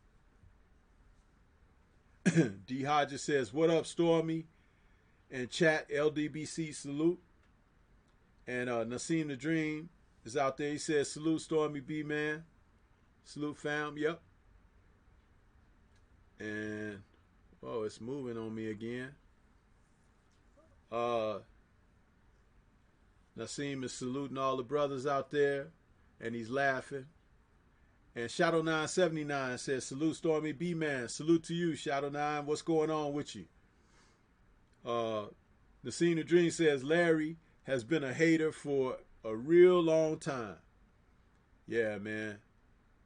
D. Hodges says, what up, Stormy? And chat, LDBC, salute. And Nassim the Dream is out there. He says, salute, Stormy B, man. Salute, fam. Yep. And, oh, Uh-oh, it's moving on me again. Uh, Nassim is saluting all the brothers out there, and he's laughing. And Shadow 979 says, salute Stormy B Man. Salute to you, Shadow 9. What's going on with you? Nassim the Dream says, Larry has been a hater for a real long time. Yeah, man.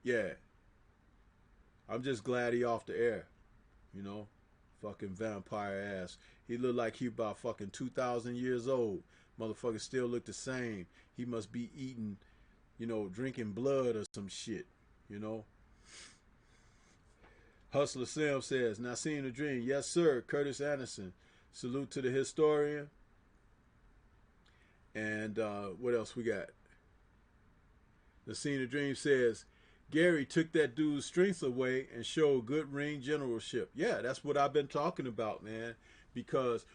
Yeah. I'm just glad he off the air. You know? Fucking vampire ass. He looked like he about fucking 2,000 years old. Motherfucker still look the same. He must be eating, you know, drinking blood or some shit. You know? Hustler Sam says, now seeing the dream. Yes, sir. Curtis Anderson. Salute to the historian. And what else we got? The Scene of Dream says, Gary took that dude's strength away and showed good ring generalship. Yeah, that's what I've been talking about, man. Because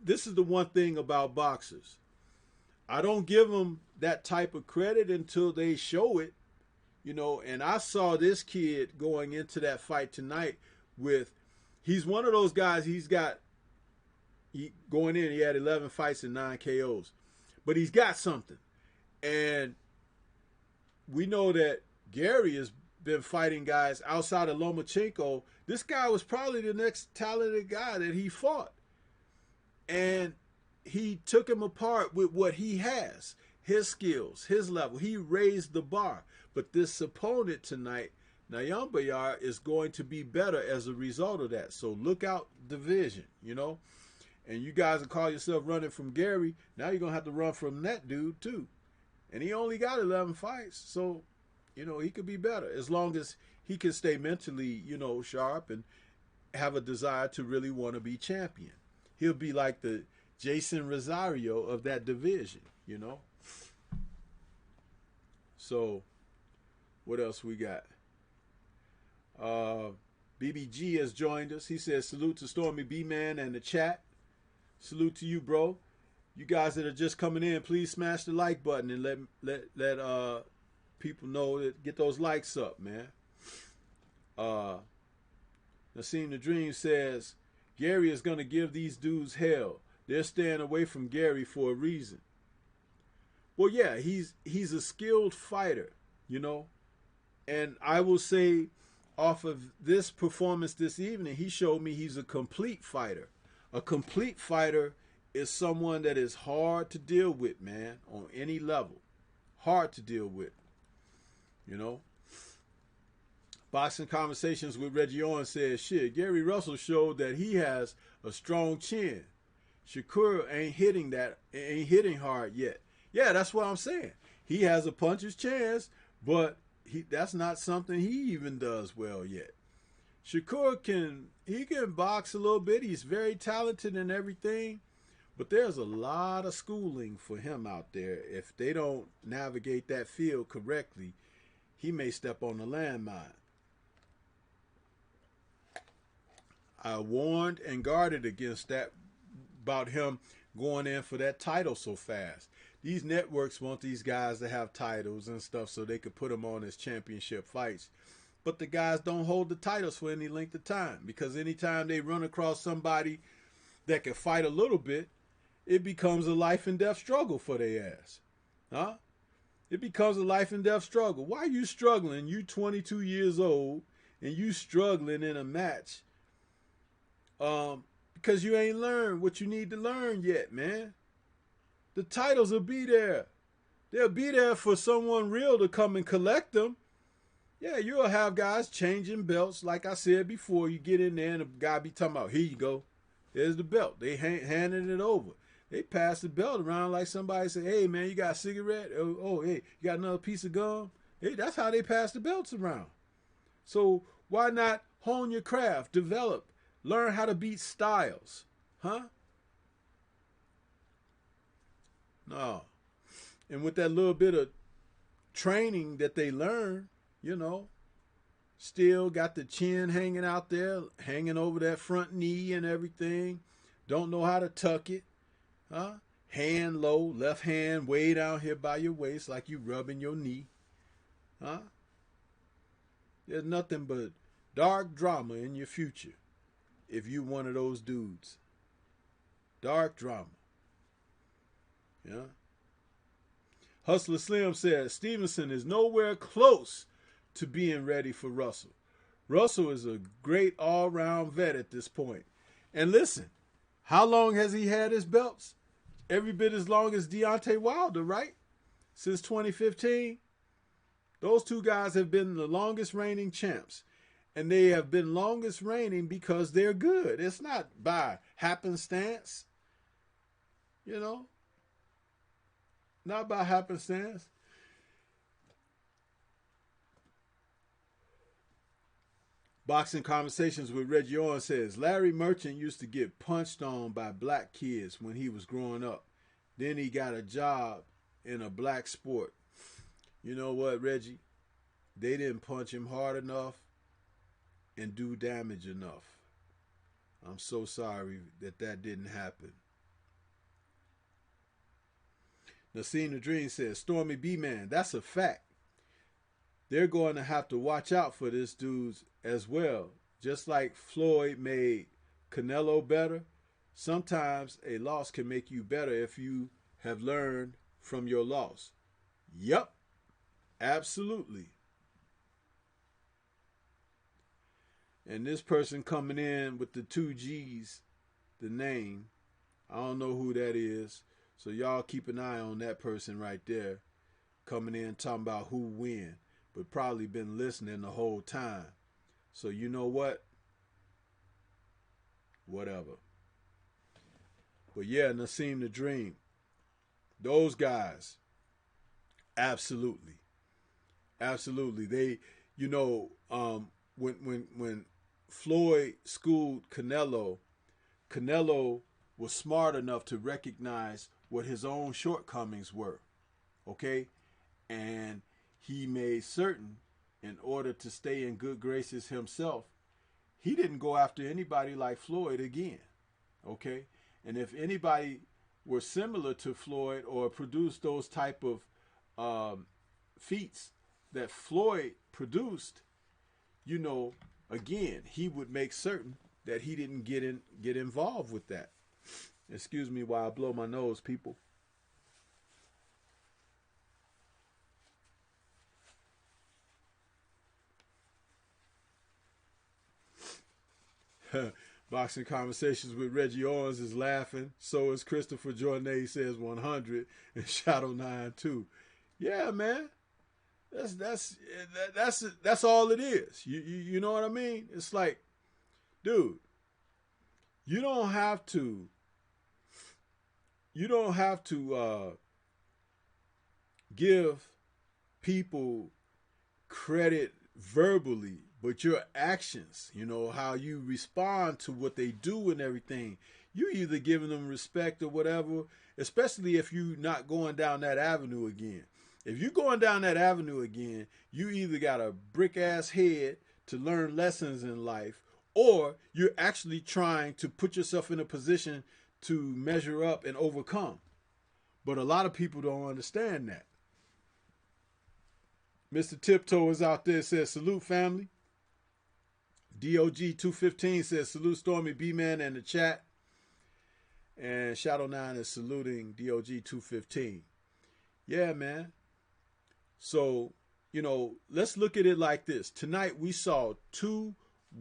this is the one thing about boxers. I don't give them that type of credit until they show it. You know, and I saw this kid going into that fight tonight with, he's one of those guys, going in, he had 11 fights and 9 KOs. But he's got something. And we know that Gary has been fighting guys outside of Lomachenko. This guy was probably the next talented guy that he fought. And he took him apart with what he has, his skills, his level. He raised the bar. But this opponent tonight, Nyambayar, is going to be better as a result of that. So look out division, you know. And you guys will call yourself running from Gary. Now you're going to have to run from that dude too. And he only got 11 fights. So, you know, he could be better as long as he can stay mentally, you know, sharp and have a desire to really want to be champion. He'll be like the Jason Rosario of that division, you know. So, what else we got? BBG has joined us. He says, salute to Stormy B-Man and the chat. Salute to you, bro. You guys that are just coming in, please smash the like button and let people know that get those likes up, man. Nassim the Dream says, Gary is going to give these dudes hell. They're staying away from Gary for a reason. Well, yeah, he's a skilled fighter, you know. And I will say, off of this performance this evening, he showed me he's a complete fighter. A complete fighter is someone that is hard to deal with, man, on any level. Hard to deal with, you know. Boxing Conversations with Reggie Owens says, shit, Gary Russell showed that he has a strong chin. Shakur ain't hitting hard yet. Yeah, that's what I'm saying. He has a puncher's chance, but that's not something he even does well yet. Shakur can box a little bit. He's very talented and everything, but there's a lot of schooling for him out there. If they don't navigate that field correctly, he may step on the landmine. I warned and guarded against that, about him going in for that title so fast. These networks want these guys to have titles and stuff so they could put them on as championship fights. But the guys don't hold the titles for any length of time, because anytime they run across somebody that can fight a little bit, it becomes a life and death struggle for their ass. Huh? It becomes a life and death struggle. Why are you struggling? You 22 years old and you struggling in a match because you ain't learned what you need to learn yet, man. The titles will be there. They'll be there for someone real to come and collect them. Yeah, you'll have guys changing belts. Like I said before, you get in there and the guy be talking about, here you go. There's the belt. They handing it over. They pass the belt around like somebody say, hey, man, you got a cigarette? Oh, hey, you got another piece of gum? Hey, that's how they pass the belts around. So why not hone your craft, develop, learn how to beat styles? Huh? No. And with that little bit of training that they learn, you know, still got the chin hanging out there, hanging over that front knee and everything. Don't know how to tuck it. Huh? Hand low, left hand way down here by your waist like you rubbing your knee. Huh? There's nothing but dark drama in your future. if you one of those dudes. Dark drama. Yeah. Hustler Slim says Stevenson is nowhere close to being ready for Russell. Russell is a great all-round vet at this point. And listen, how long has he had his belts? Every bit as long as Deontay Wilder, right? Since 2015. Those two guys have been the longest reigning champs. And they have been longest reigning because they're good. It's not by happenstance. You know? Not by happenstance. Boxing Conversations with Reggie Owen says, Larry Merchant used to get punched on by black kids when he was growing up. Then he got a job in a black sport. You know what, Reggie? They didn't punch him hard enough and do damage enough. I'm so sorry that didn't happen. Nassim the Dream says, Stormybman, that's a fact. They're going to have to watch out for this dude as well. Just like Floyd made Canelo better, sometimes a loss can make you better if you have learned from your loss. Yep, absolutely. And this person coming in with the 2 G's, the name, I don't know who that is. So y'all keep an eye on that person right there coming in talking about who win, but probably been listening the whole time. So you know what? Whatever. But yeah, Nassim the Dream. Those guys. Absolutely. Absolutely. They, you know, when Floyd schooled Canelo, Canelo was smart enough to recognize what his own shortcomings were. Okay? And he made certain, in order to stay in good graces himself, he didn't go after anybody like Floyd again. Okay? And if anybody were similar to Floyd or produced those type of feats that Floyd produced, you know, again, he would make certain that he didn't get involved with that. Excuse me while I blow my nose, people. Boxing Conversations with Reggie Owens is laughing. So is Christopher Jornay, says 100, and Shadow 9 too. Yeah, man. That's all it is. You know what I mean? It's like, dude, you don't have to give people credit verbally, but your actions, you know, how you respond to what they do and everything, you either giving them respect or whatever, especially if you're not going down that avenue again. If you're going down that avenue again, you either got a brick ass head to learn lessons in life, or you're actually trying to put yourself in a position to measure up and overcome. But a lot of people don't understand that. Mr. Tiptoe is out there, says, salute family. DOG 215 says, salute Stormybman in the chat. And Shadow 9 is saluting DOG 215. Yeah, man. So, you know, let's look at it like this. Tonight we saw 2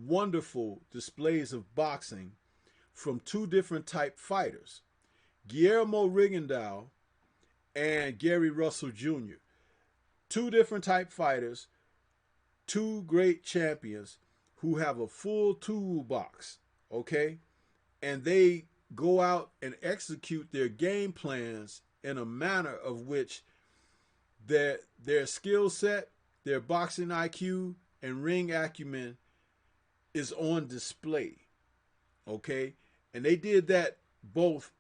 wonderful displays of boxing from 2 different type fighters. Guillermo Rigondeaux and Gary Russell Jr. 2 different type fighters, 2 great champions who have a full toolbox, okay? And they go out and execute their game plans in a manner of which their skill set, their boxing IQ, and ring acumen is on display, okay? And they did that both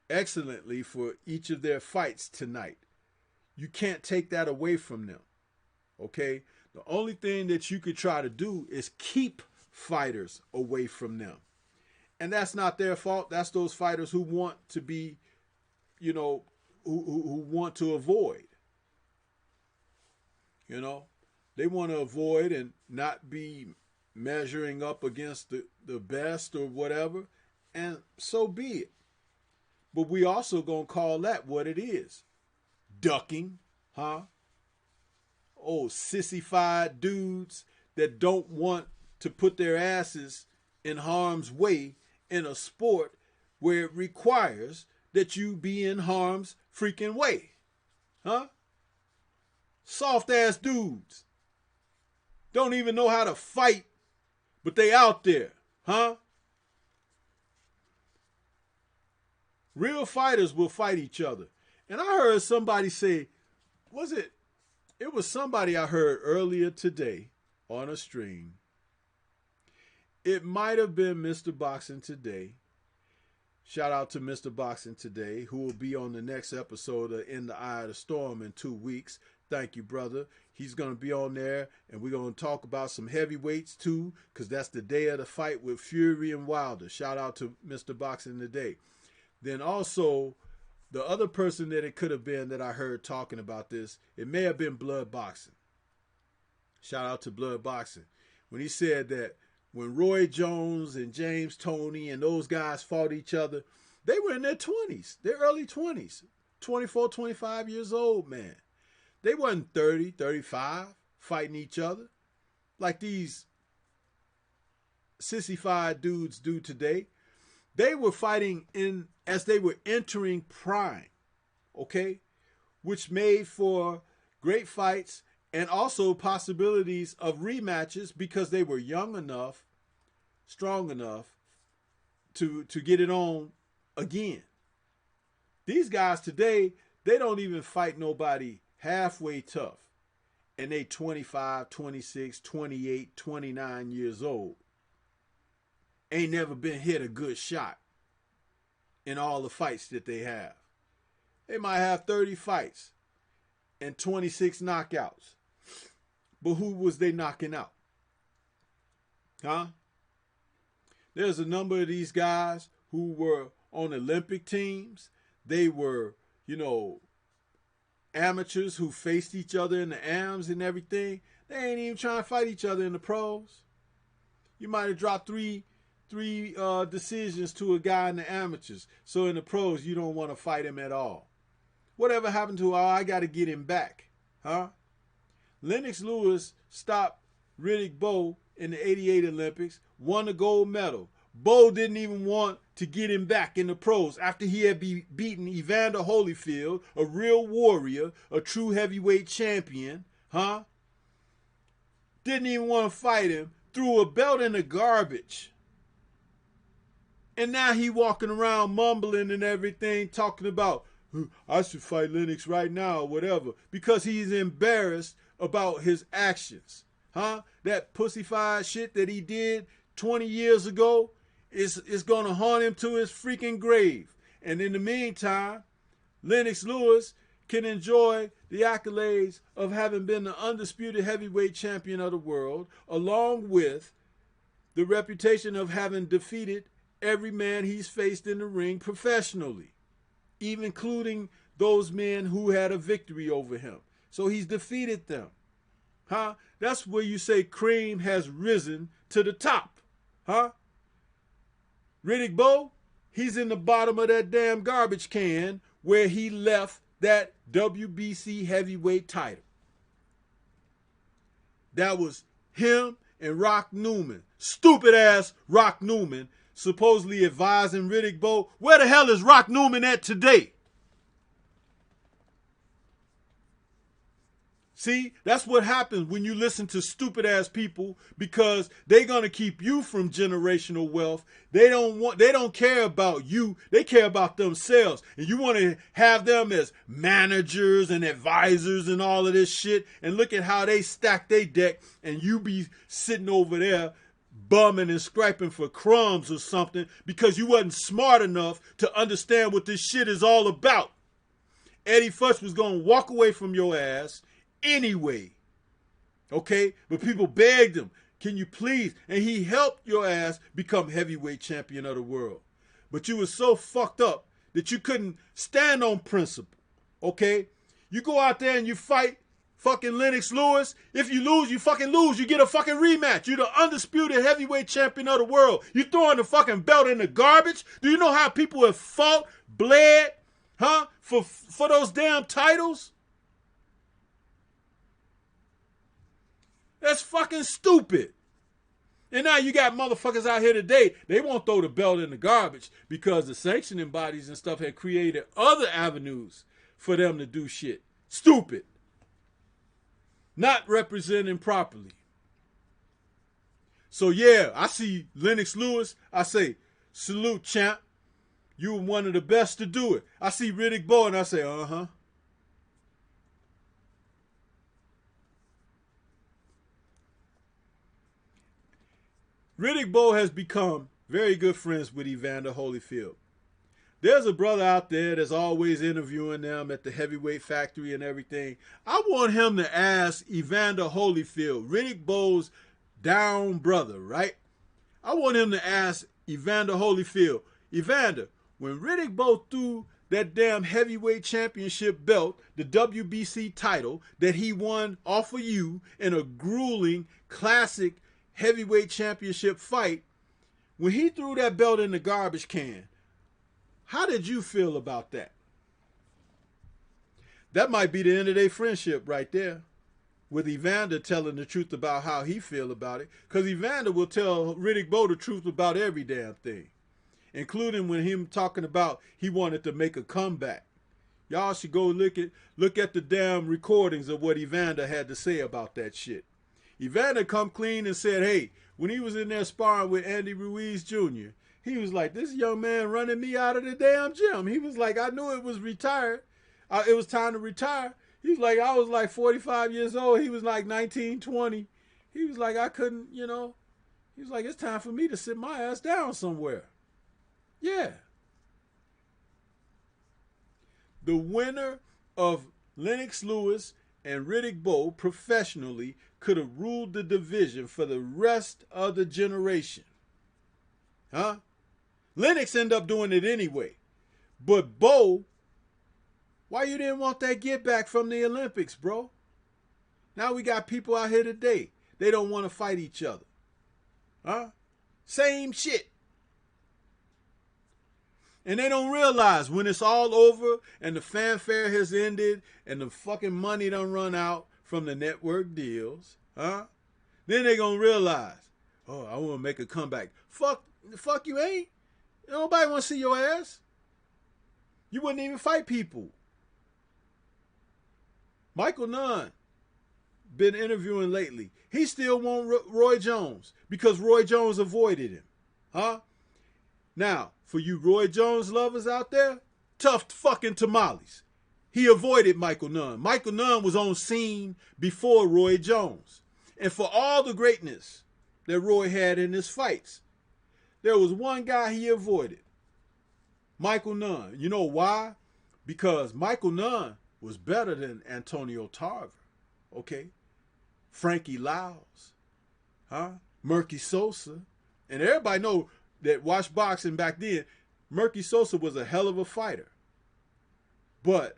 excellently for each of their fights tonight. You can't take that away from them, okay? The only thing that you could try to do is keep fighters away from them. And that's not their fault. That's those fighters who want to be, you know, who want to avoid. You know, they want to avoid and not be measuring up against the best or whatever, and so be it. But we also gonna call that what it is. Ducking, huh? Oh, sissified dudes that don't want to put their asses in harm's way in a sport where it requires that you be in harm's freaking way. Huh? Soft ass dudes. Don't even know how to fight, but they out there. Huh? Real fighters will fight each other. And I heard somebody say, it was somebody I heard earlier today on a stream. It might have been Mr. Boxing Today. Shout out to Mr. Boxing Today, who will be on the next episode of In the Eye of the Storm in 2 weeks. Thank you, brother. He's going to be on there, and we're going to talk about some heavyweights, too, because that's the day of the fight with Fury and Wilder. Shout out to Mr. Boxing Today. Then also, the other person that it could have been that I heard talking about this, it may have been Blood Boxing. Shout out to Blood Boxing. When he said that when Roy Jones and James Toney and those guys fought each other, they were in their 20s, their early 20s, 24, 25 years old, man. They wasn't 30, 35 fighting each other like these sissified dudes do today. They were fighting as they were entering prime, okay? Which made for great fights and also possibilities of rematches because they were young enough, strong enough to get it on again. These guys today, they don't even fight nobody halfway tough. And they 25, 26, 28, 29 years old. Ain't never been hit a good shot in all the fights that they have. They might have 30 fights and 26 knockouts. But who was they knocking out? Huh? There's a number of these guys who were on Olympic teams. They were, amateurs who faced each other in the AMs and everything. They ain't even trying to fight each other in the pros. You might have dropped three decisions to a guy in the amateurs. So in the pros, you don't want to fight him at all. Whatever happened to, I got to get him back? Huh? Lennox Lewis stopped Riddick Bowe in the 88 Olympics, won the gold medal. Bowe didn't even want to get him back in the pros after he had beaten Evander Holyfield, a real warrior, a true heavyweight champion. Huh? Didn't even want to fight him, threw a belt in the garbage. And now he walking around mumbling and everything, talking about, I should fight Lennox right now or whatever, because he's embarrassed about his actions. Huh? That pussyfied shit that he did 20 years ago is going to haunt him to his freaking grave. And in the meantime, Lennox Lewis can enjoy the accolades of having been the undisputed heavyweight champion of the world, along with the reputation of having defeated every man he's faced in the ring professionally, even including those men who had a victory over him. So he's defeated them. Huh? That's where you say cream has risen to the top. Huh? Riddick Bowe, he's in the bottom of that damn garbage can where he left that WBC heavyweight title. That was him and Rock Newman. Stupid ass Rock Newman supposedly advising Riddick Bowe. Where the hell is Rock Newman at today? See, that's what happens when you listen to stupid ass people, because they're going to keep you from generational wealth. They don't care about you. They care about themselves. And you want to have them as managers and advisors and all of this shit. And look at how they stack their deck, and you be sitting over there bumming and scraping for crumbs or something because you wasn't smart enough to understand what this shit is all about. Eddie Futch was going to walk away from your ass anyway. Okay? But people begged him, can you please? And he helped your ass become heavyweight champion of the world. But you were so fucked up that you couldn't stand on principle. Okay? You go out there and you fight Fucking Lennox Lewis. If you lose, you fucking lose. You get a fucking rematch. You're the undisputed heavyweight champion of the world. You throwing the fucking belt in the garbage? Do you know how people have fought, bled, for those damn titles? That's fucking stupid. And now you got motherfuckers out here today, they won't throw the belt in the garbage because the sanctioning bodies and stuff had created other avenues for them to do shit. Stupid. Not representing properly. So yeah, I see Lennox Lewis, I say, salute, champ. You were one of the best to do it. I see Riddick Bowe and I say, uh-huh. Riddick Bowe has become very good friends with Evander Holyfield. There's a brother out there that's always interviewing them at the heavyweight factory and everything. I want him to ask Evander Holyfield, Riddick Bowe's down brother, right? I want him to ask Evander Holyfield, Evander, when Riddick Bowe threw that damn heavyweight championship belt, the WBC title that he won off of you in a grueling classic heavyweight championship fight, when he threw that belt in the garbage can, how did you feel about that? That might be the end of their friendship right there, with Evander telling the truth about how he feel about it, because Evander will tell Riddick Bowe the truth about every damn thing, including when him talking about he wanted to make a comeback. Y'all should go look at the damn recordings of what Evander had to say about that shit. Evander come clean and said, hey, when he was in there sparring with Andy Ruiz Jr., he was like, this young man running me out of the damn gym. He was like, I knew it was retired. It was time to retire. He was like, I was like 45 years old. He was like 19, 20. He was like, I couldn't, he was like, it's time for me to sit my ass down somewhere. Yeah. The winner of Lennox Lewis and Riddick Bowe professionally could have ruled the division for the rest of the generation. Huh? Lennox ended up doing it anyway. But Bowe, why you didn't want that get back from the Olympics, bro? Now we got people out here today. They don't want to fight each other. Huh? Same shit. And they don't realize when it's all over and the fanfare has ended and the fucking money done run out from the network deals, huh? Then they gonna realize, oh, I want to make a comeback. Fuck you ain't. Nobody want to see your ass. You wouldn't even fight people. Michael Nunn been interviewing lately. He still want Roy Jones because Roy Jones avoided him, huh? Now, for you Roy Jones lovers out there, tough fucking tamales. He avoided Michael Nunn. Michael Nunn was on scene before Roy Jones. And for all the greatness that Roy had in his fights, there was one guy he avoided. Michael Nunn. You know why? Because Michael Nunn was better than Antonio Tarver. Okay? Frankie Lyles. Huh? Murky Sosa. And everybody know that watched boxing back then, Murky Sosa was a hell of a fighter. But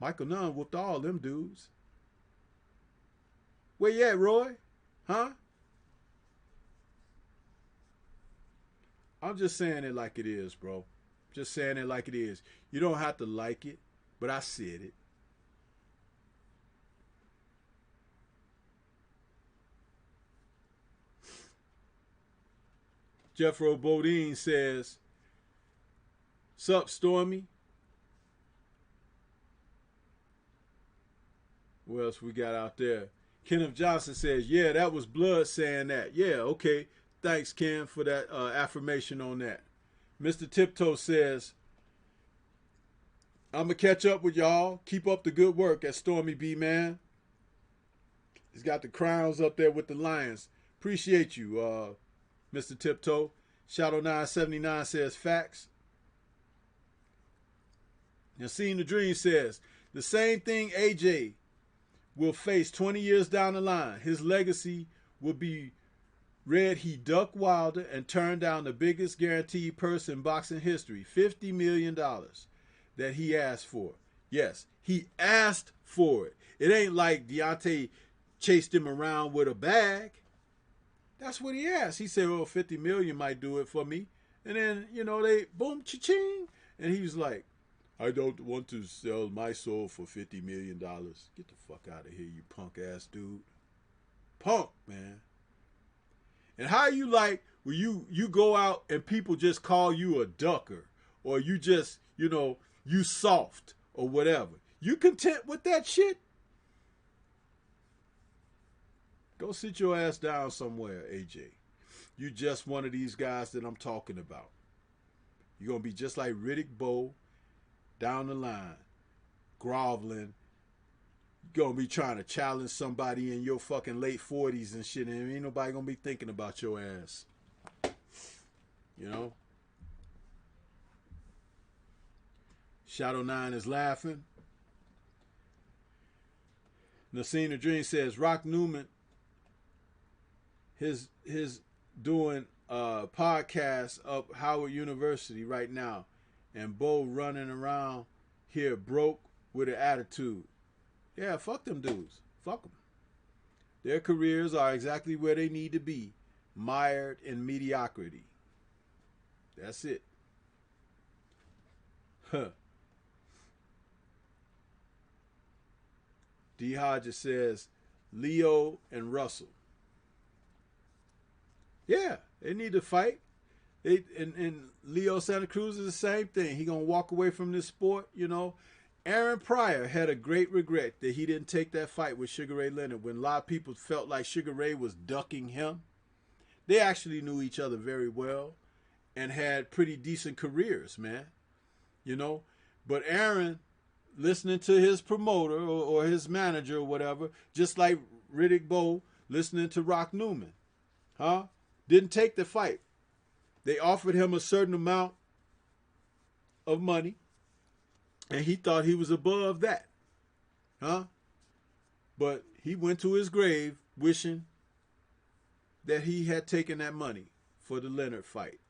Michael Nunn whooped all them dudes. Where you at, Roy? Huh? I'm just saying it like it is, bro. Just saying it like it is. You don't have to like it, but I said it. Jeffro Bodine says, "Sup, Stormy?" What else we got out there? Kenneth Johnson says, yeah, that was Blood saying that. Yeah, okay. Thanks, Ken, for that affirmation on that. Mr. Tiptoe says, I'm going to catch up with y'all. Keep up the good work at Stormybman. He's got the crowns up there with the lions. Appreciate you, Mr. Tiptoe. Shadow 979 says, facts. Yassine the Dream says, the same thing AJ will face 20 years down the line. His legacy will be read he ducked Wilder and turned down the biggest guaranteed purse in boxing history, $50 million that he asked for. Yes, He asked for it. It ain't like Deontay chased him around with a bag. That's what he asked. He said, "Well, 50 million might do it for me." And then, they boom, cha-ching. And he was like, "I don't want to sell my soul for $50 million. Get the fuck out of here, you punk ass dude. Punk, man. And how you like when you go out and people just call you a ducker, or you just, you soft or whatever. You content with that shit? Go sit your ass down somewhere, AJ. You just one of these guys that I'm talking about. You're going to be just like Riddick Bowe down the line, groveling. You're going to be trying to challenge somebody in your fucking late 40s and shit, and ain't nobody going to be thinking about your ass. Shadow 9 is laughing. Nassim the Dream says, Rock Newman, his doing a podcast up Howard University right now, and Bo running around here broke with an attitude. Yeah, fuck them dudes. Fuck them. Their careers are exactly where they need to be, mired in mediocrity. That's it. Huh. D. Hodges says, Leo and Russell. Yeah, they need to fight. And Leo Santa Cruz is the same thing. He gonna walk away from this sport, Aaron Pryor had a great regret that he didn't take that fight with Sugar Ray Leonard when a lot of people felt like Sugar Ray was ducking him. They actually knew each other very well and had pretty decent careers, man. But Aaron, listening to his promoter or his manager or whatever, just like Riddick Bowe listening to Rock Newman, didn't take the fight. They offered him a certain amount of money, and he thought he was above that. But he went to his grave wishing that he had taken that money for the Leonard fight.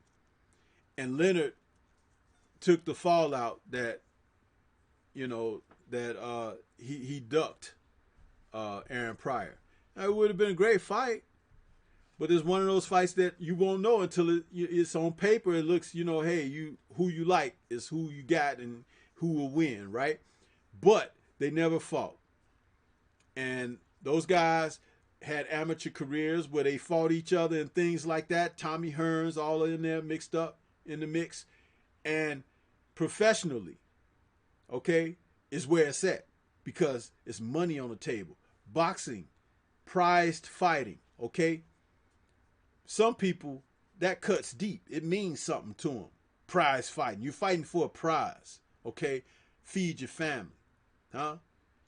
And Leonard took the fallout that, he ducked Aaron Pryor. Now, it would have been a great fight, but it's one of those fights that you won't know until it's on paper. It looks, hey, who you like is who you got and who will win, right? But they never fought. And those guys had amateur careers where they fought each other and things like that. Tommy Hearns all in there mixed up in the mix. And professionally, is where it's at because it's money on the table. Boxing, prized fighting, Some people, that cuts deep. It means something to them. Prize fighting. You're fighting for a prize, Feed your family,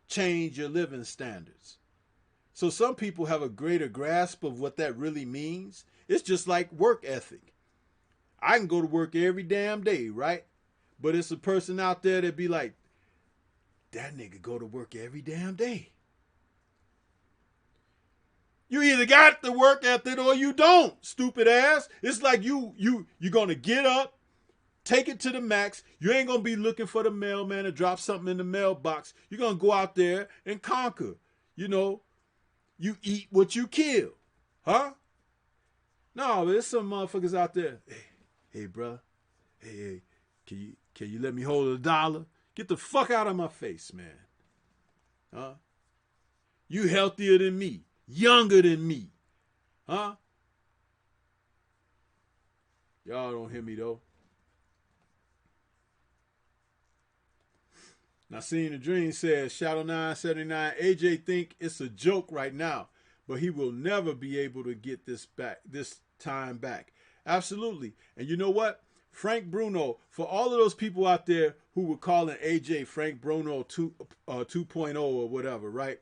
Change your living standards. So some people have a greater grasp of what that really means. It's just like work ethic. I can go to work every damn day, right? But it's a person out there that be like, that nigga go to work every damn day. You either got the work ethic or you don't, stupid ass. It's like you're going to get up, take it to the max. You ain't going to be looking for the mailman to drop something in the mailbox. You're going to go out there and conquer. You eat what you kill. No, there's some motherfuckers out there. Hey, bro. Hey, can you let me hold $1? Get the fuck out of my face, man. You healthier than me. Younger than me. Y'all don't hear me, though. Now, Seeing the Dream says, Shadow 979, AJ think it's a joke right now, but he will never be able to get this time back. Absolutely. And you know what? Frank Bruno, for all of those people out there who were calling AJ Frank Bruno 2.0 or whatever, right?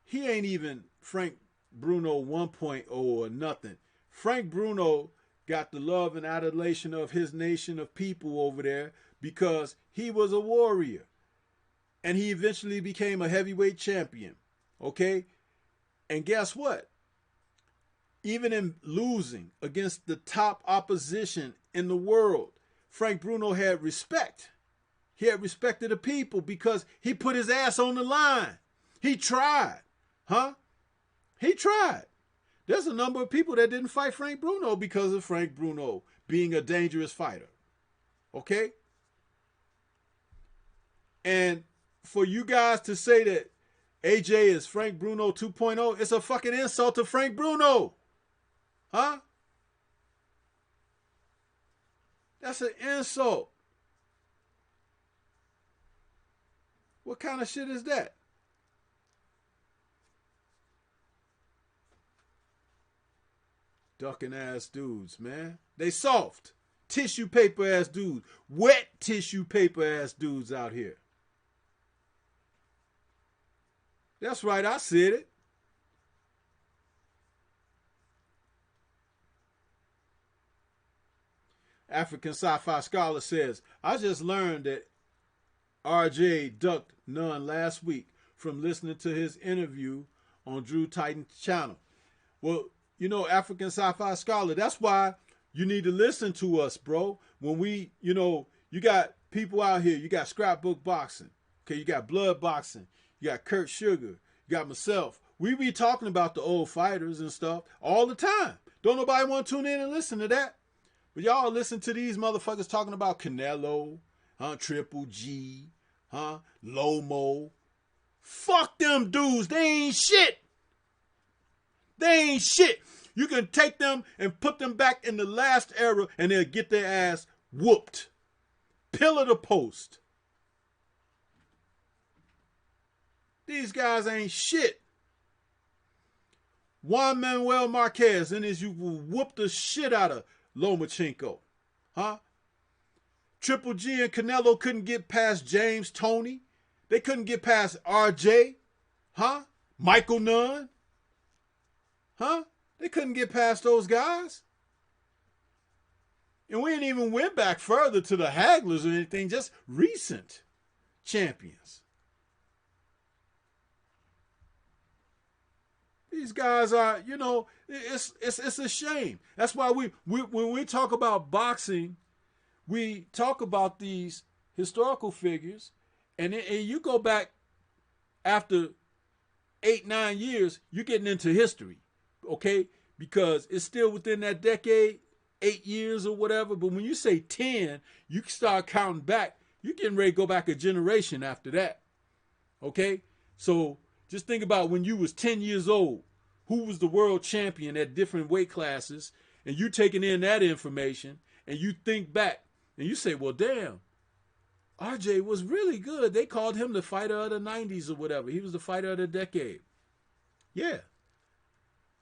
He ain't even Frank Bruno 1.0 or nothing. Frank Bruno got the love and adulation of his nation of people over there because he was a warrior. And he eventually became a heavyweight champion. And guess what? Even in losing against the top opposition in the world, Frank Bruno had respect. He had respect of the people because he put his ass on the line. He tried. Huh? He tried. There's a number of people that didn't fight Frank Bruno because of Frank Bruno being a dangerous fighter. Okay? And for you guys to say that AJ is Frank Bruno 2.0, it's a fucking insult to Frank Bruno. Huh? That's an insult. What kind of shit is that? Ducking ass dudes, man. They soft. Tissue paper ass dudes. Wet tissue paper ass dudes out here. That's right, I said it. African Sci-Fi Scholar says, I just learned that RJ ducked none last week from listening to his interview on Drew Titan's channel. Well, you know, African Sci-Fi Scholar, that's why you need to listen to us, bro. When we, you know, you got people out here, you got Scrapbook Boxing, okay, you got Blood Boxing, you got Kurt Sugar, you got myself. We be talking about the old fighters and stuff all the time. Don't nobody want to tune in and listen to that. But y'all listen to these motherfuckers talking about Canelo, Triple G, Lomo. Fuck them dudes. They ain't shit. They ain't shit. You can take them and put them back in the last era and they'll get their ass whooped. Pillar to post. These guys ain't shit. Juan Manuel Marquez and his you will whoop the shit out of Lomachenko. Triple G and Canelo couldn't get past James Toney. They couldn't get past RJ. Michael Nunn. They couldn't get past those guys. And we ain't even went back further to the Hagglers or anything, just recent champions. These guys are, you know, it's a shame. That's why we when we talk about boxing, we talk about these historical figures, and you go back after 8-9 years, you're getting into history, okay? Because it's still within that decade, 8 years or whatever. But when you say 10, you can start counting back. You're getting ready to go back a generation after that, okay? So just think about when you was 10 years old, who was the world champion at different weight classes, and you taking in that information, and you think back, and you say, well, damn, RJ was really good. They called him the fighter of the 90s or whatever. He was the fighter of the decade. Yeah.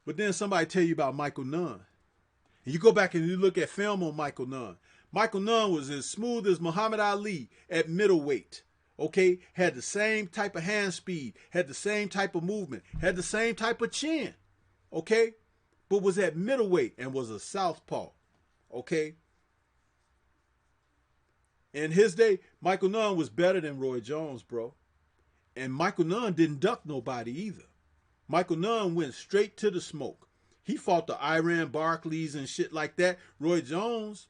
But then somebody tell you about Michael Nunn. And you go back and you look at film on Michael Nunn. Michael Nunn was as smooth as Muhammad Ali at middleweight. Okay, had the same type of hand speed, had the same type of movement, had the same type of chin, okay, but was at middleweight and was a southpaw, okay. In his day, Michael Nunn was better than Roy Jones, bro, and Michael Nunn didn't duck nobody either. Michael Nunn went straight to the smoke. He fought the Iran Barclays and shit like that. Roy Jones,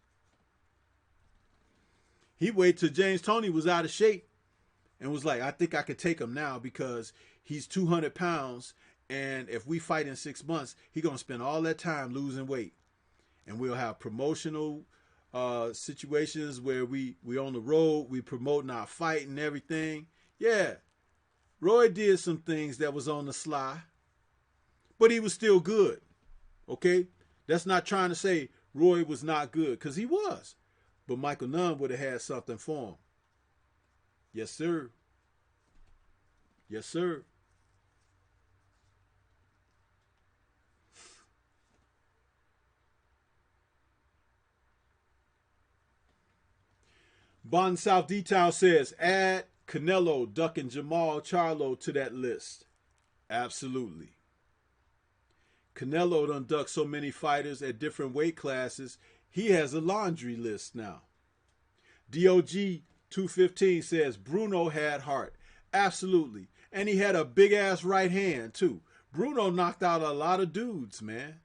he waited till James Toney was out of shape and was like, I think I could take him now because he's 200 pounds. And if we fight in 6 months, he's going to spend all that time losing weight. And we'll have promotional situations where we on the road, we promoting our fight and everything. Yeah, Roy did some things that was on the sly, but he was still good. Okay? That's not trying to say Roy was not good, because he was. But Michael Nunn would have had something for him. Yes, sir. Yes, sir. Bond South Detail says, add Canelo, Duck, and Jamal Charlo to that list. Absolutely. Canelo done ducked so many fighters at different weight classes, he has a laundry list now. DOG 215 says Bruno had heart. Absolutely. And he had a big ass right hand too. Bruno knocked out a lot of dudes, man.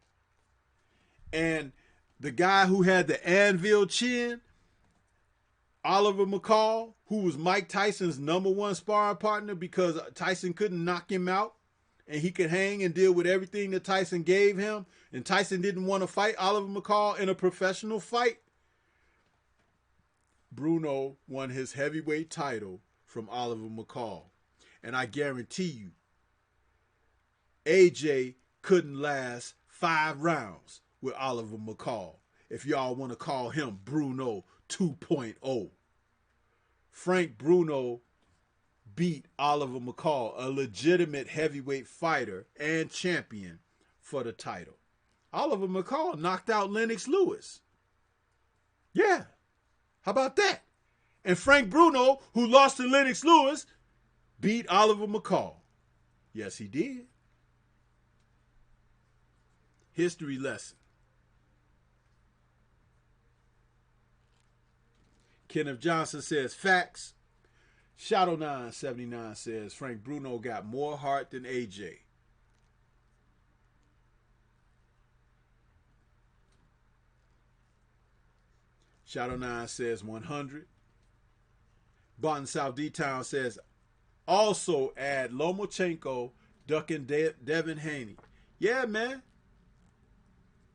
And the guy who had the anvil chin, Oliver McCall, who was Mike Tyson's #1 sparring partner because Tyson couldn't knock him out and he could hang and deal with everything that Tyson gave him, and Tyson didn't want to fight Oliver McCall in a professional fight. Bruno won his heavyweight title from Oliver McCall. And I guarantee you, AJ couldn't last 5 rounds with Oliver McCall, if y'all want to call him Bruno 2.0. Frank Bruno beat Oliver McCall, a legitimate heavyweight fighter and champion, for the title. Oliver McCall knocked out Lennox Lewis. Yeah. How about that? And Frank Bruno, who lost to Lennox Lewis, beat Oliver McCall. Yes, he did. History lesson. Kenneth Johnson says, facts. Shadow 979 says, Frank Bruno got more heart than AJ. Shadow 9 says 100. Barton South D-Town says, also add Lomachenko ducking Devin Haney. Yeah, man.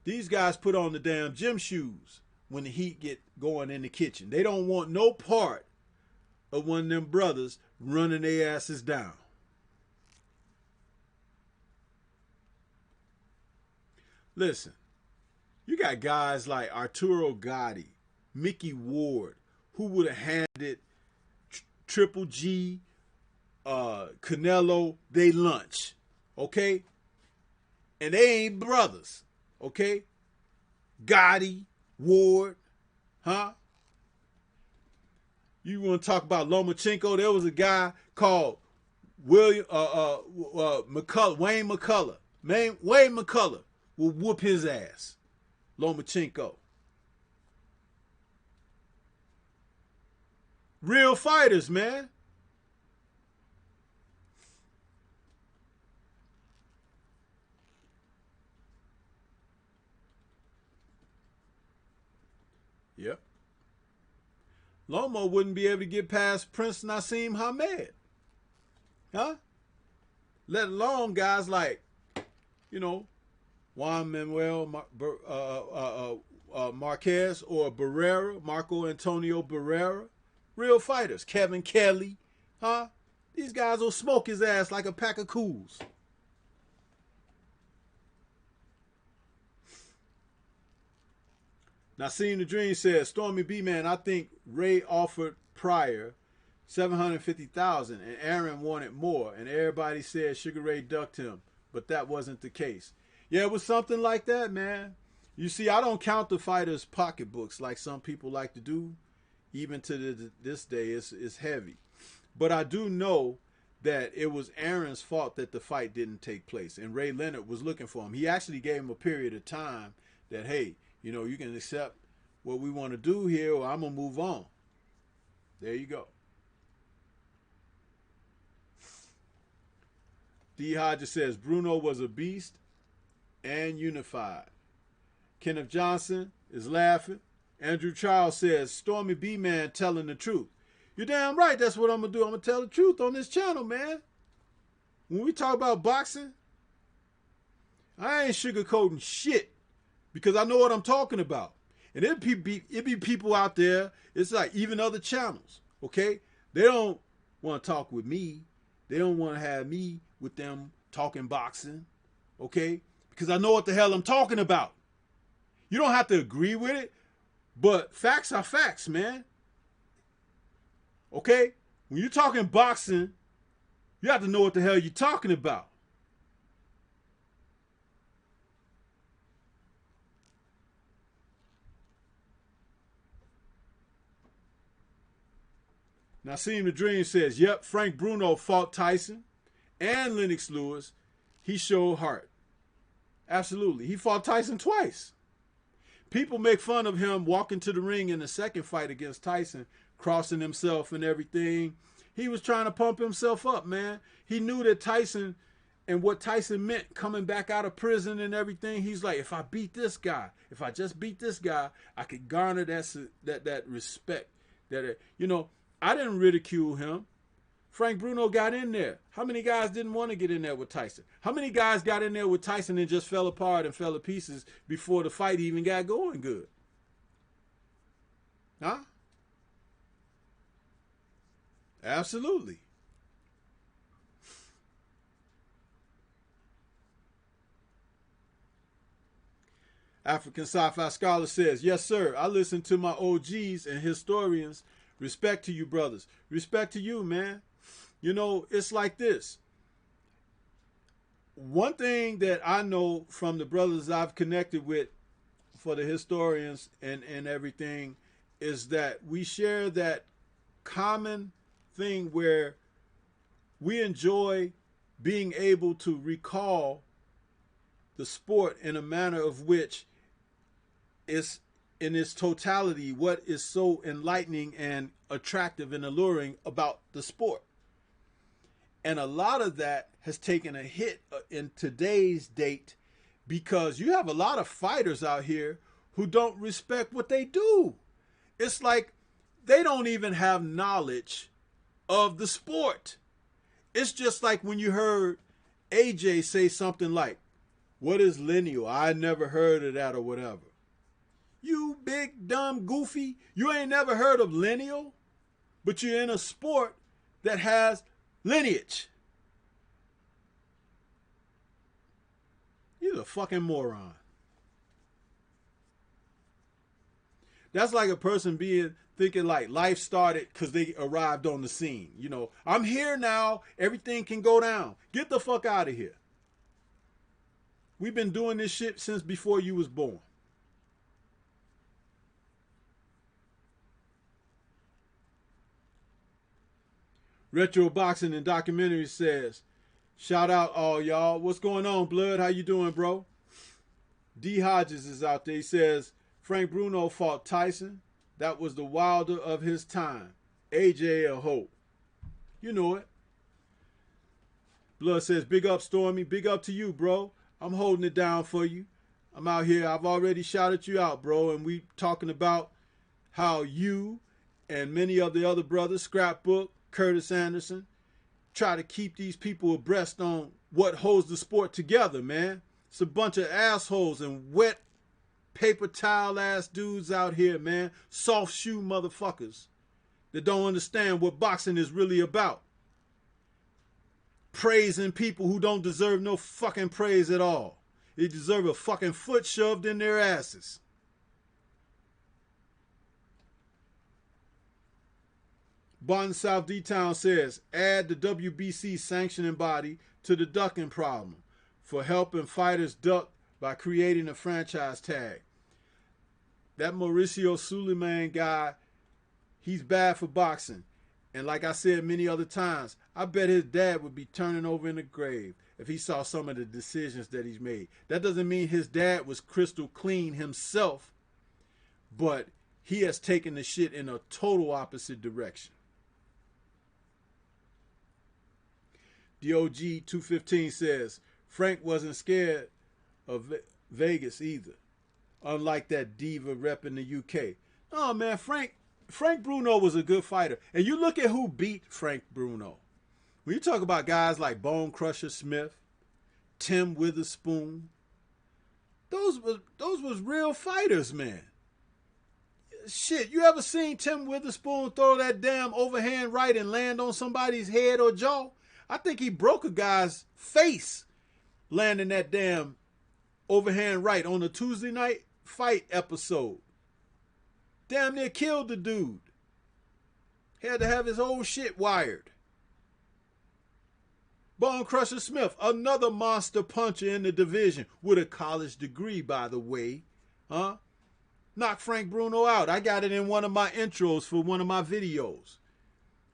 These guys put on the damn gym shoes when the heat get going in the kitchen. They don't want no part of one of them brothers running their asses down. Listen, you got guys like Arturo Gatti, Mickey Ward, who would have handed Triple G, Canelo, they lunch, okay? And they ain't brothers, okay? Gotti, Ward, huh? You want to talk about Lomachenko? There was a guy called Wayne McCullough. Wayne McCullough will whoop his ass. Lomachenko. Real fighters, man. Yep. Lomo wouldn't be able to get past Prince Nassim Hamed. Huh? Let alone guys like, Juan Manuel Marquez or Barrera, Marco Antonio Barrera. Real fighters. Kevin Kelly. Huh? These guys will smoke his ass like a pack of cools. Nassim the Dream says, Stormybman, I think Ray offered Pryor $750,000 and Aaron wanted more, and everybody said Sugar Ray ducked him, but that wasn't the case. Yeah, it was something like that, man. You see, I don't count the fighters' pocketbooks like some people like to do. Even to this day, it's heavy. But I do know that it was Aaron's fault that the fight didn't take place, and Ray Leonard was looking for him. He actually gave him a period of time that, hey, you can accept what we want to do here, or I'm going to move on. There you go. D. Hodges says, Bruno was a beast and unified. Kenneth Johnson is laughing. Andrew Charles says, Stormybman telling the truth. You're damn right. That's what I'm going to do. I'm going to tell the truth on this channel, man. When we talk about boxing, I ain't sugarcoating shit because I know what I'm talking about. And it be people out there, it's like even other channels, okay? They don't want to talk with me. They don't want to have me with them talking boxing, okay? Because I know what the hell I'm talking about. You don't have to agree with it, but facts are facts, man. Okay? When you're talking boxing, you have to know what the hell you're talking about. Nassim the Dream says, yep, Frank Bruno fought Tyson and Lennox Lewis. He showed heart. Absolutely. He fought Tyson twice. People make fun of him walking to the ring in the second fight against Tyson, crossing himself and everything. He was trying to pump himself up, man. He knew that Tyson and what Tyson meant coming back out of prison and everything. He's like, if I beat this guy, if I just beat this guy, I could garner that respect That, you know, I didn't ridicule him. Frank Bruno got in there. How many guys didn't want to get in there with Tyson? How many guys got in there with Tyson and just fell apart and fell to pieces before the fight even got going good? Huh? Absolutely. African Sci-Fi Scholar says, yes, sir. I listen to my OGs and historians. Respect to you, brothers. Respect to you, man. You know, it's like this. One thing that I know from the brothers I've connected with for the historians and everything is that we share that common thing where we enjoy being able to recall the sport in a manner of which is in its totality what is so enlightening and attractive and alluring about the sport. And a lot of that has taken a hit in today's date because you have a lot of fighters out here who don't respect what they do. It's like they don't even have knowledge of the sport. It's just like when you heard AJ say something like, what is lineal? I never heard of that or whatever. You big, dumb, goofy. You ain't never heard of lineal, but you're in a sport that has lineage. You're a fucking moron. That's like a person thinking like life started because they arrived on the scene. You know, I'm here now. Everything can go down. Get the fuck out of here. We've been doing this shit since before you was born. Retro Boxing and Documentary says, shout out all y'all. What's going on, Blood? How you doing, bro? D. Hodges is out there. He says, Frank Bruno fought Tyson. That was the Wilder of his time. AJ a hope. You know it. Blood says, big up, Stormy. Big up to you, bro. I'm holding it down for you. I'm out here. I've already shouted you out, bro. And we talking about how you and many of the other brothers, Scrapbook, Curtis Anderson, try to keep these people abreast on what holds the sport together, man. It's a bunch of assholes and wet paper towel ass dudes out here, man. Soft shoe motherfuckers that don't understand what boxing is really about. Praising people who don't deserve no fucking praise at all. They deserve a fucking foot shoved in their asses. Barton South D-Town says, add the WBC sanctioning body to the ducking problem for helping fighters duck by creating a franchise tag. That Mauricio Suleiman guy, he's bad for boxing. And like I said many other times, I bet his dad would be turning over in the grave if he saw some of the decisions that he's made. That doesn't mean his dad was crystal clean himself, but he has taken the shit in a total opposite direction. DOG 215 says, Frank wasn't scared of Vegas either, unlike that diva rep in the UK. Oh man, Frank Bruno was a good fighter. And you look at who beat Frank Bruno. When you talk about guys like Bone Crusher Smith, Tim Witherspoon, those was real fighters, man. Shit, you ever seen Tim Witherspoon throw that damn overhand right and land on somebody's head or jaw? I think he broke a guy's face landing that damn overhand right on a Tuesday night fight episode. Damn near killed the dude. Had to have his whole shit wired. Bone Crusher Smith, another monster puncher in the division with a college degree, by the way. Huh? Knocked Frank Bruno out. I got it in one of my intros for one of my videos.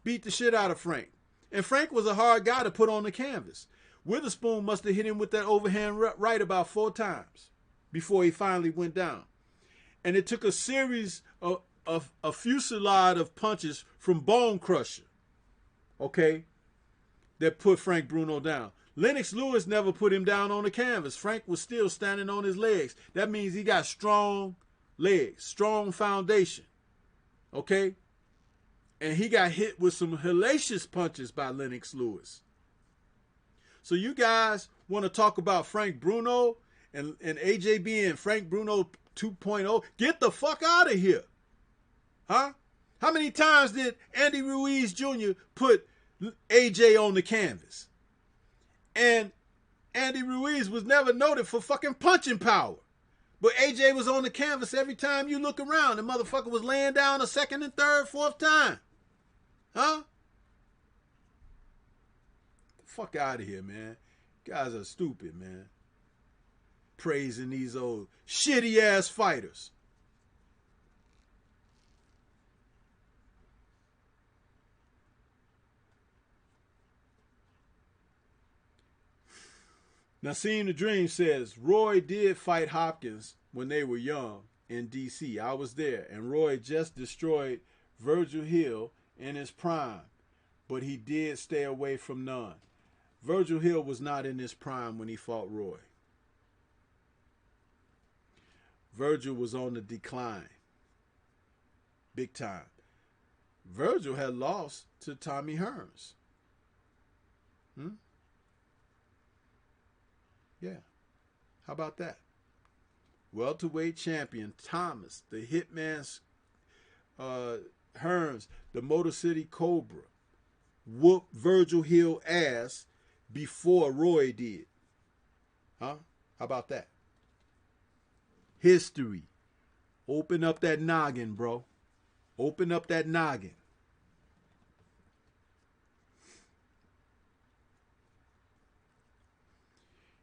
Beat the shit out of Frank. And Frank was a hard guy to put on the canvas. Witherspoon must have hit him with that overhand right about 4 times before he finally went down. And it took a series of a fusillade of punches from Bone Crusher, okay, that put Frank Bruno down. Lennox Lewis never put him down on the canvas. Frank was still standing on his legs. That means he got strong legs, strong foundation, okay? And he got hit with some hellacious punches by Lennox Lewis. So you guys want to talk about Frank Bruno and AJ being Frank Bruno 2.0? Get the fuck out of here. Huh? How many times did Andy Ruiz Jr. put AJ on the canvas? And Andy Ruiz was never noted for fucking punching power. But AJ was on the canvas every time you look around. The motherfucker was laying down a second and third, fourth time. Huh? Fuck out of here, man. You guys are stupid, man. Praising these old shitty ass fighters. Nassim the Dream says, Roy did fight Hopkins when they were young in D.C. I was there, and Roy just destroyed Virgil Hill in his prime, but he did stay away from none. Virgil Hill was not in his prime when he fought Roy. Virgil was on the decline. Big time. Virgil had lost to Tommy Hearns. Yeah. How about that? Welterweight champion Thomas, the Hitman Hearns, the Motor City Cobra, whooped Virgil Hill ass before Roy did. Huh? How about that? History. Open up that noggin, bro. Open up that noggin.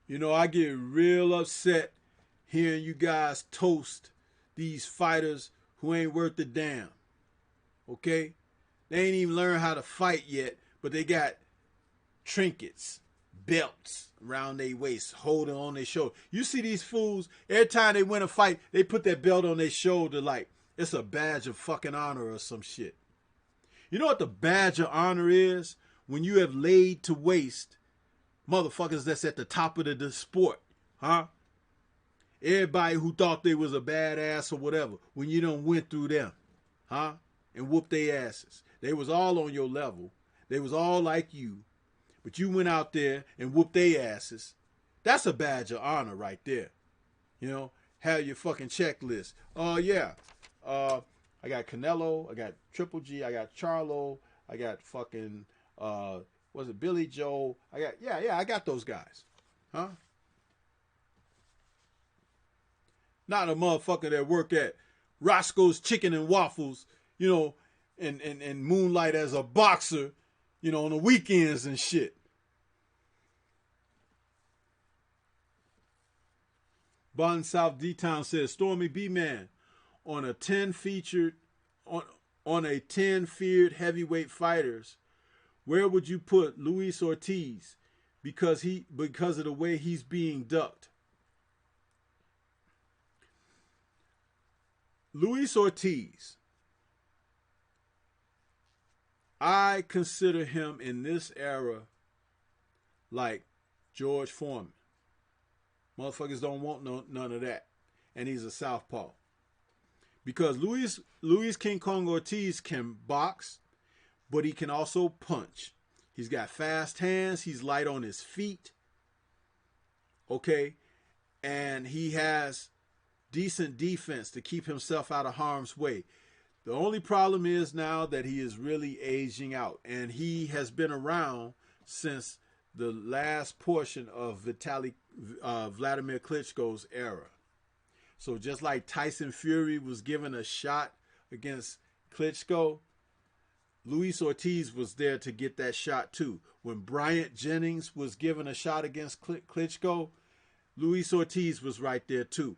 You know, I get real upset hearing you guys toast these fighters who ain't worth a damn. Okay? They ain't even learned how to fight yet, but they got trinkets, belts around their waist, holding on their shoulder. You see these fools, every time they win a fight, they put that belt on their shoulder like it's a badge of fucking honor or some shit. You know what the badge of honor is? When you have laid to waste motherfuckers that's at the top of the sport, huh? Everybody who thought they was a badass or whatever, when you done went through them, huh? And whooped their asses. They was all on your level. They was all like you. But you went out there and whooped their asses. That's a badge of honor right there. You know, have your fucking checklist. Oh, yeah. I got Canelo. I got Triple G. I got Charlo. I got fucking, was it Billy Joe? I got those guys. Huh? Not a motherfucker that work at Roscoe's Chicken and Waffles, you know, and moonlight as a boxer, you know, on the weekends and shit. Bond South D-Town says, Stormybman, on a 10 featured, on a 10 feared heavyweight fighters, where would you put Luis Ortiz because of the way he's being ducked? Luis Ortiz, I consider him in this era like George Foreman. Motherfuckers don't want none of that. And he's a southpaw. Because Luis King Kong Ortiz can box, but he can also punch. He's got fast hands. He's light on his feet. Okay? And he has decent defense to keep himself out of harm's way. The only problem is now that he is really aging out. And he has been around since the last portion of Vladimir Klitschko's era. So just like Tyson Fury was given a shot against Klitschko, Luis Ortiz was there to get that shot too. When Bryant Jennings was given a shot against Klitschko, Luis Ortiz was right there too.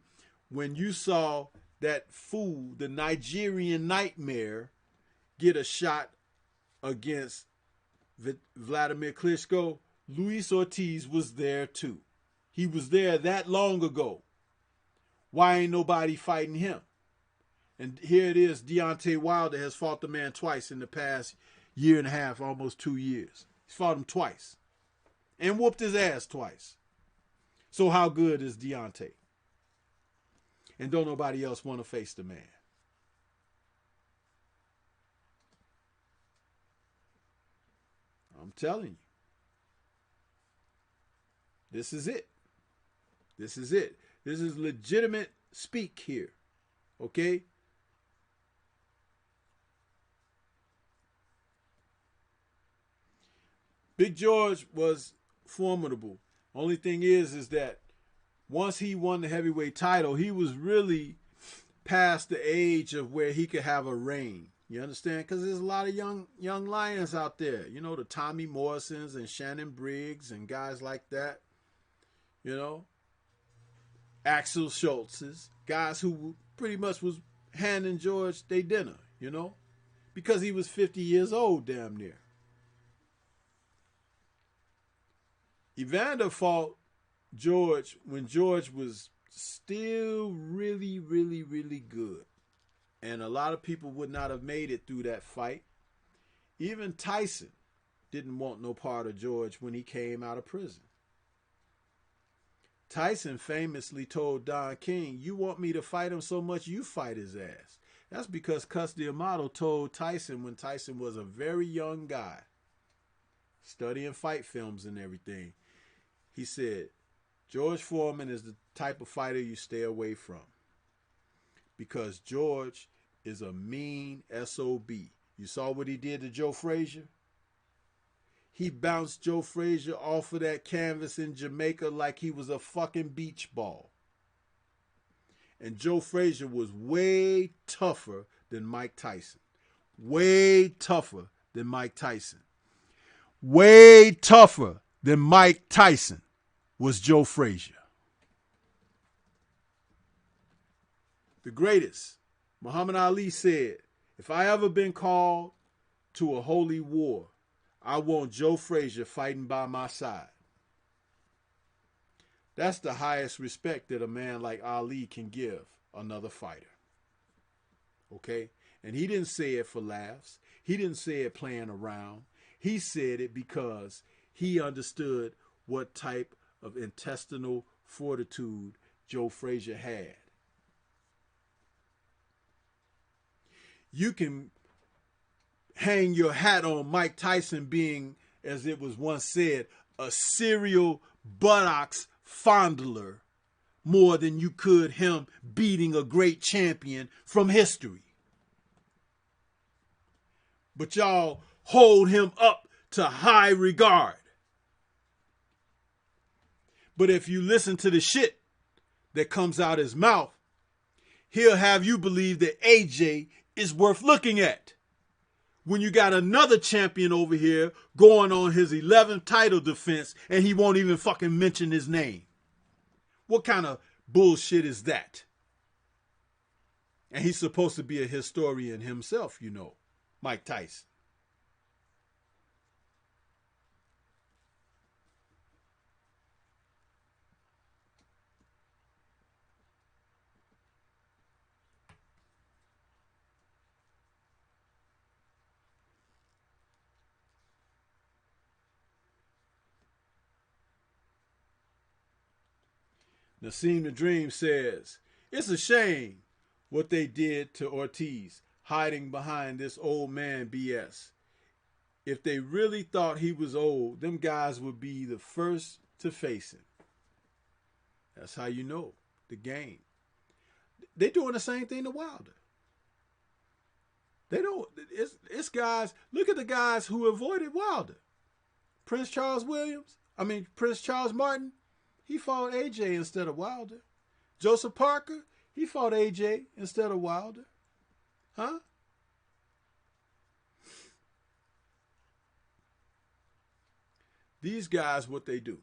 When you saw that fool, the Nigerian Nightmare, get a shot against Vladimir Klitschko, Luis Ortiz was there too. He was there that long ago. Why ain't nobody fighting him? And here it is, Deontay Wilder has fought the man twice in the past year and a half, almost 2 years. He's fought him twice. And whooped his ass twice. So how good is Deontay? And don't nobody else want to face the man. I'm telling you. This is it. This is it. This is legitimate speak here. Okay? Big George was formidable. Only thing is that once he won the heavyweight title, he was really past the age of where he could have a reign. You understand? Because there's a lot of young lions out there. You know, the Tommy Morrisons and Shannon Briggs and guys like that. You know, Axel Schultz's, guys who pretty much was handing George their dinner, you know, because he was 50 years old damn near. Evander fought George when George was still really, really, really good. And a lot of people would not have made it through that fight. Even Tyson didn't want no part of George when he came out of prison. Tyson famously told Don King, "You want me to fight him so much, you fight his ass." That's because Cus D'Amato told Tyson when Tyson was a very young guy, studying fight films and everything. He said, George Foreman is the type of fighter you stay away from. Because George is a mean SOB. You saw what he did to Joe Frazier? He bounced Joe Frazier off of that canvas in Jamaica like he was a fucking beach ball. And Joe Frazier was way tougher than Mike Tyson. Way tougher than Mike Tyson. Way tougher than Mike Tyson was Joe Frazier. The greatest. Muhammad Ali said, "If I ever been called to a holy war, I want Joe Frazier fighting by my side." That's the highest respect that a man like Ali can give another fighter. Okay? And he didn't say it for laughs. He didn't say it playing around. He said it because he understood what type of intestinal fortitude Joe Frazier had. You can hang your hat on Mike Tyson being, as it was once said, a serial buttocks fondler more than you could him beating a great champion from history. But y'all hold him up to high regard. But if you listen to the shit that comes out his mouth, he'll have you believe that AJ is worth looking at. When you got another champion over here going on his 11th title defense and he won't even fucking mention his name. What kind of bullshit is that? And he's supposed to be a historian himself, you know, Mike Tyson. Nassim the Dream says, "It's a shame what they did to Ortiz, hiding behind this old man BS. If they really thought he was old, them guys would be the first to face him." That's how you know the game. They doing the same thing to Wilder. They don't. It's guys. Look at the guys who avoided Wilder. Prince Charles Martin. He fought AJ instead of Wilder. Joseph Parker, he fought AJ instead of Wilder. Huh? These guys, what they do.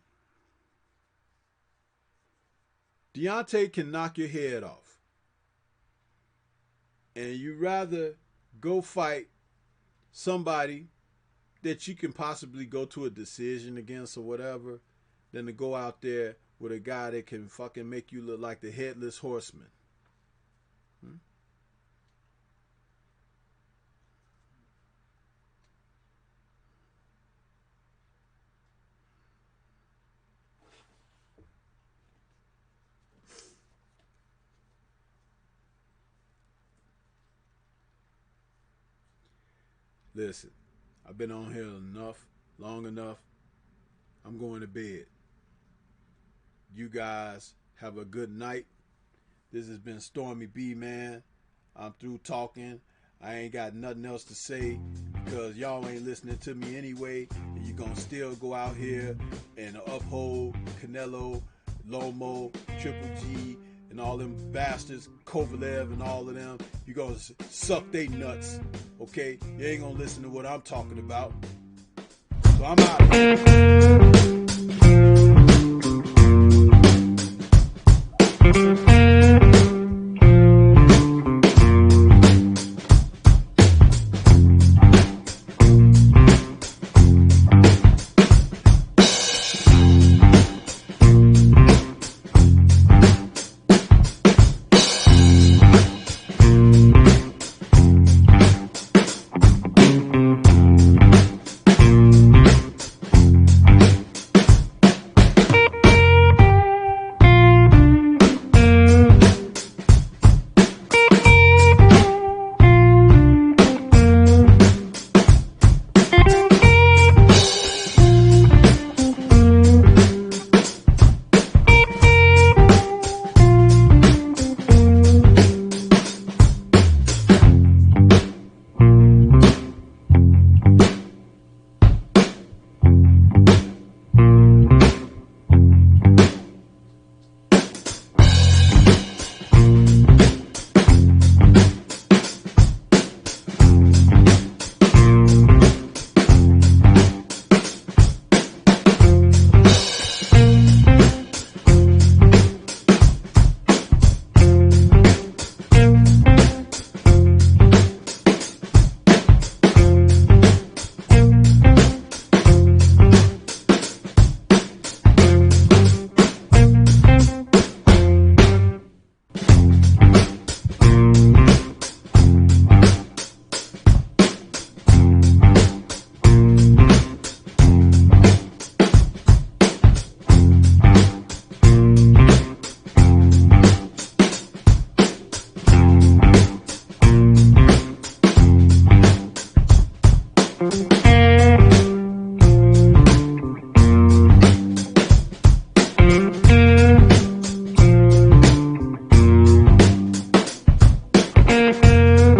Deontay can knock your head off. And you rather go fight somebody that you can possibly go to a decision against or whatever than to go out there with a guy that can fucking make you look like the headless horseman. Listen, I've been on here enough long enough. I'm going to bed. You guys have a good night. This has been Stormybman. I'm through talking. I ain't got nothing else to say because y'all ain't listening to me anyway. And you're going to still go out here and uphold Canelo, Lomo, Triple G, and all them bastards, Kovalev and all of them. You're going to suck they nuts, okay? You ain't going to listen to what I'm talking about. So I'm out.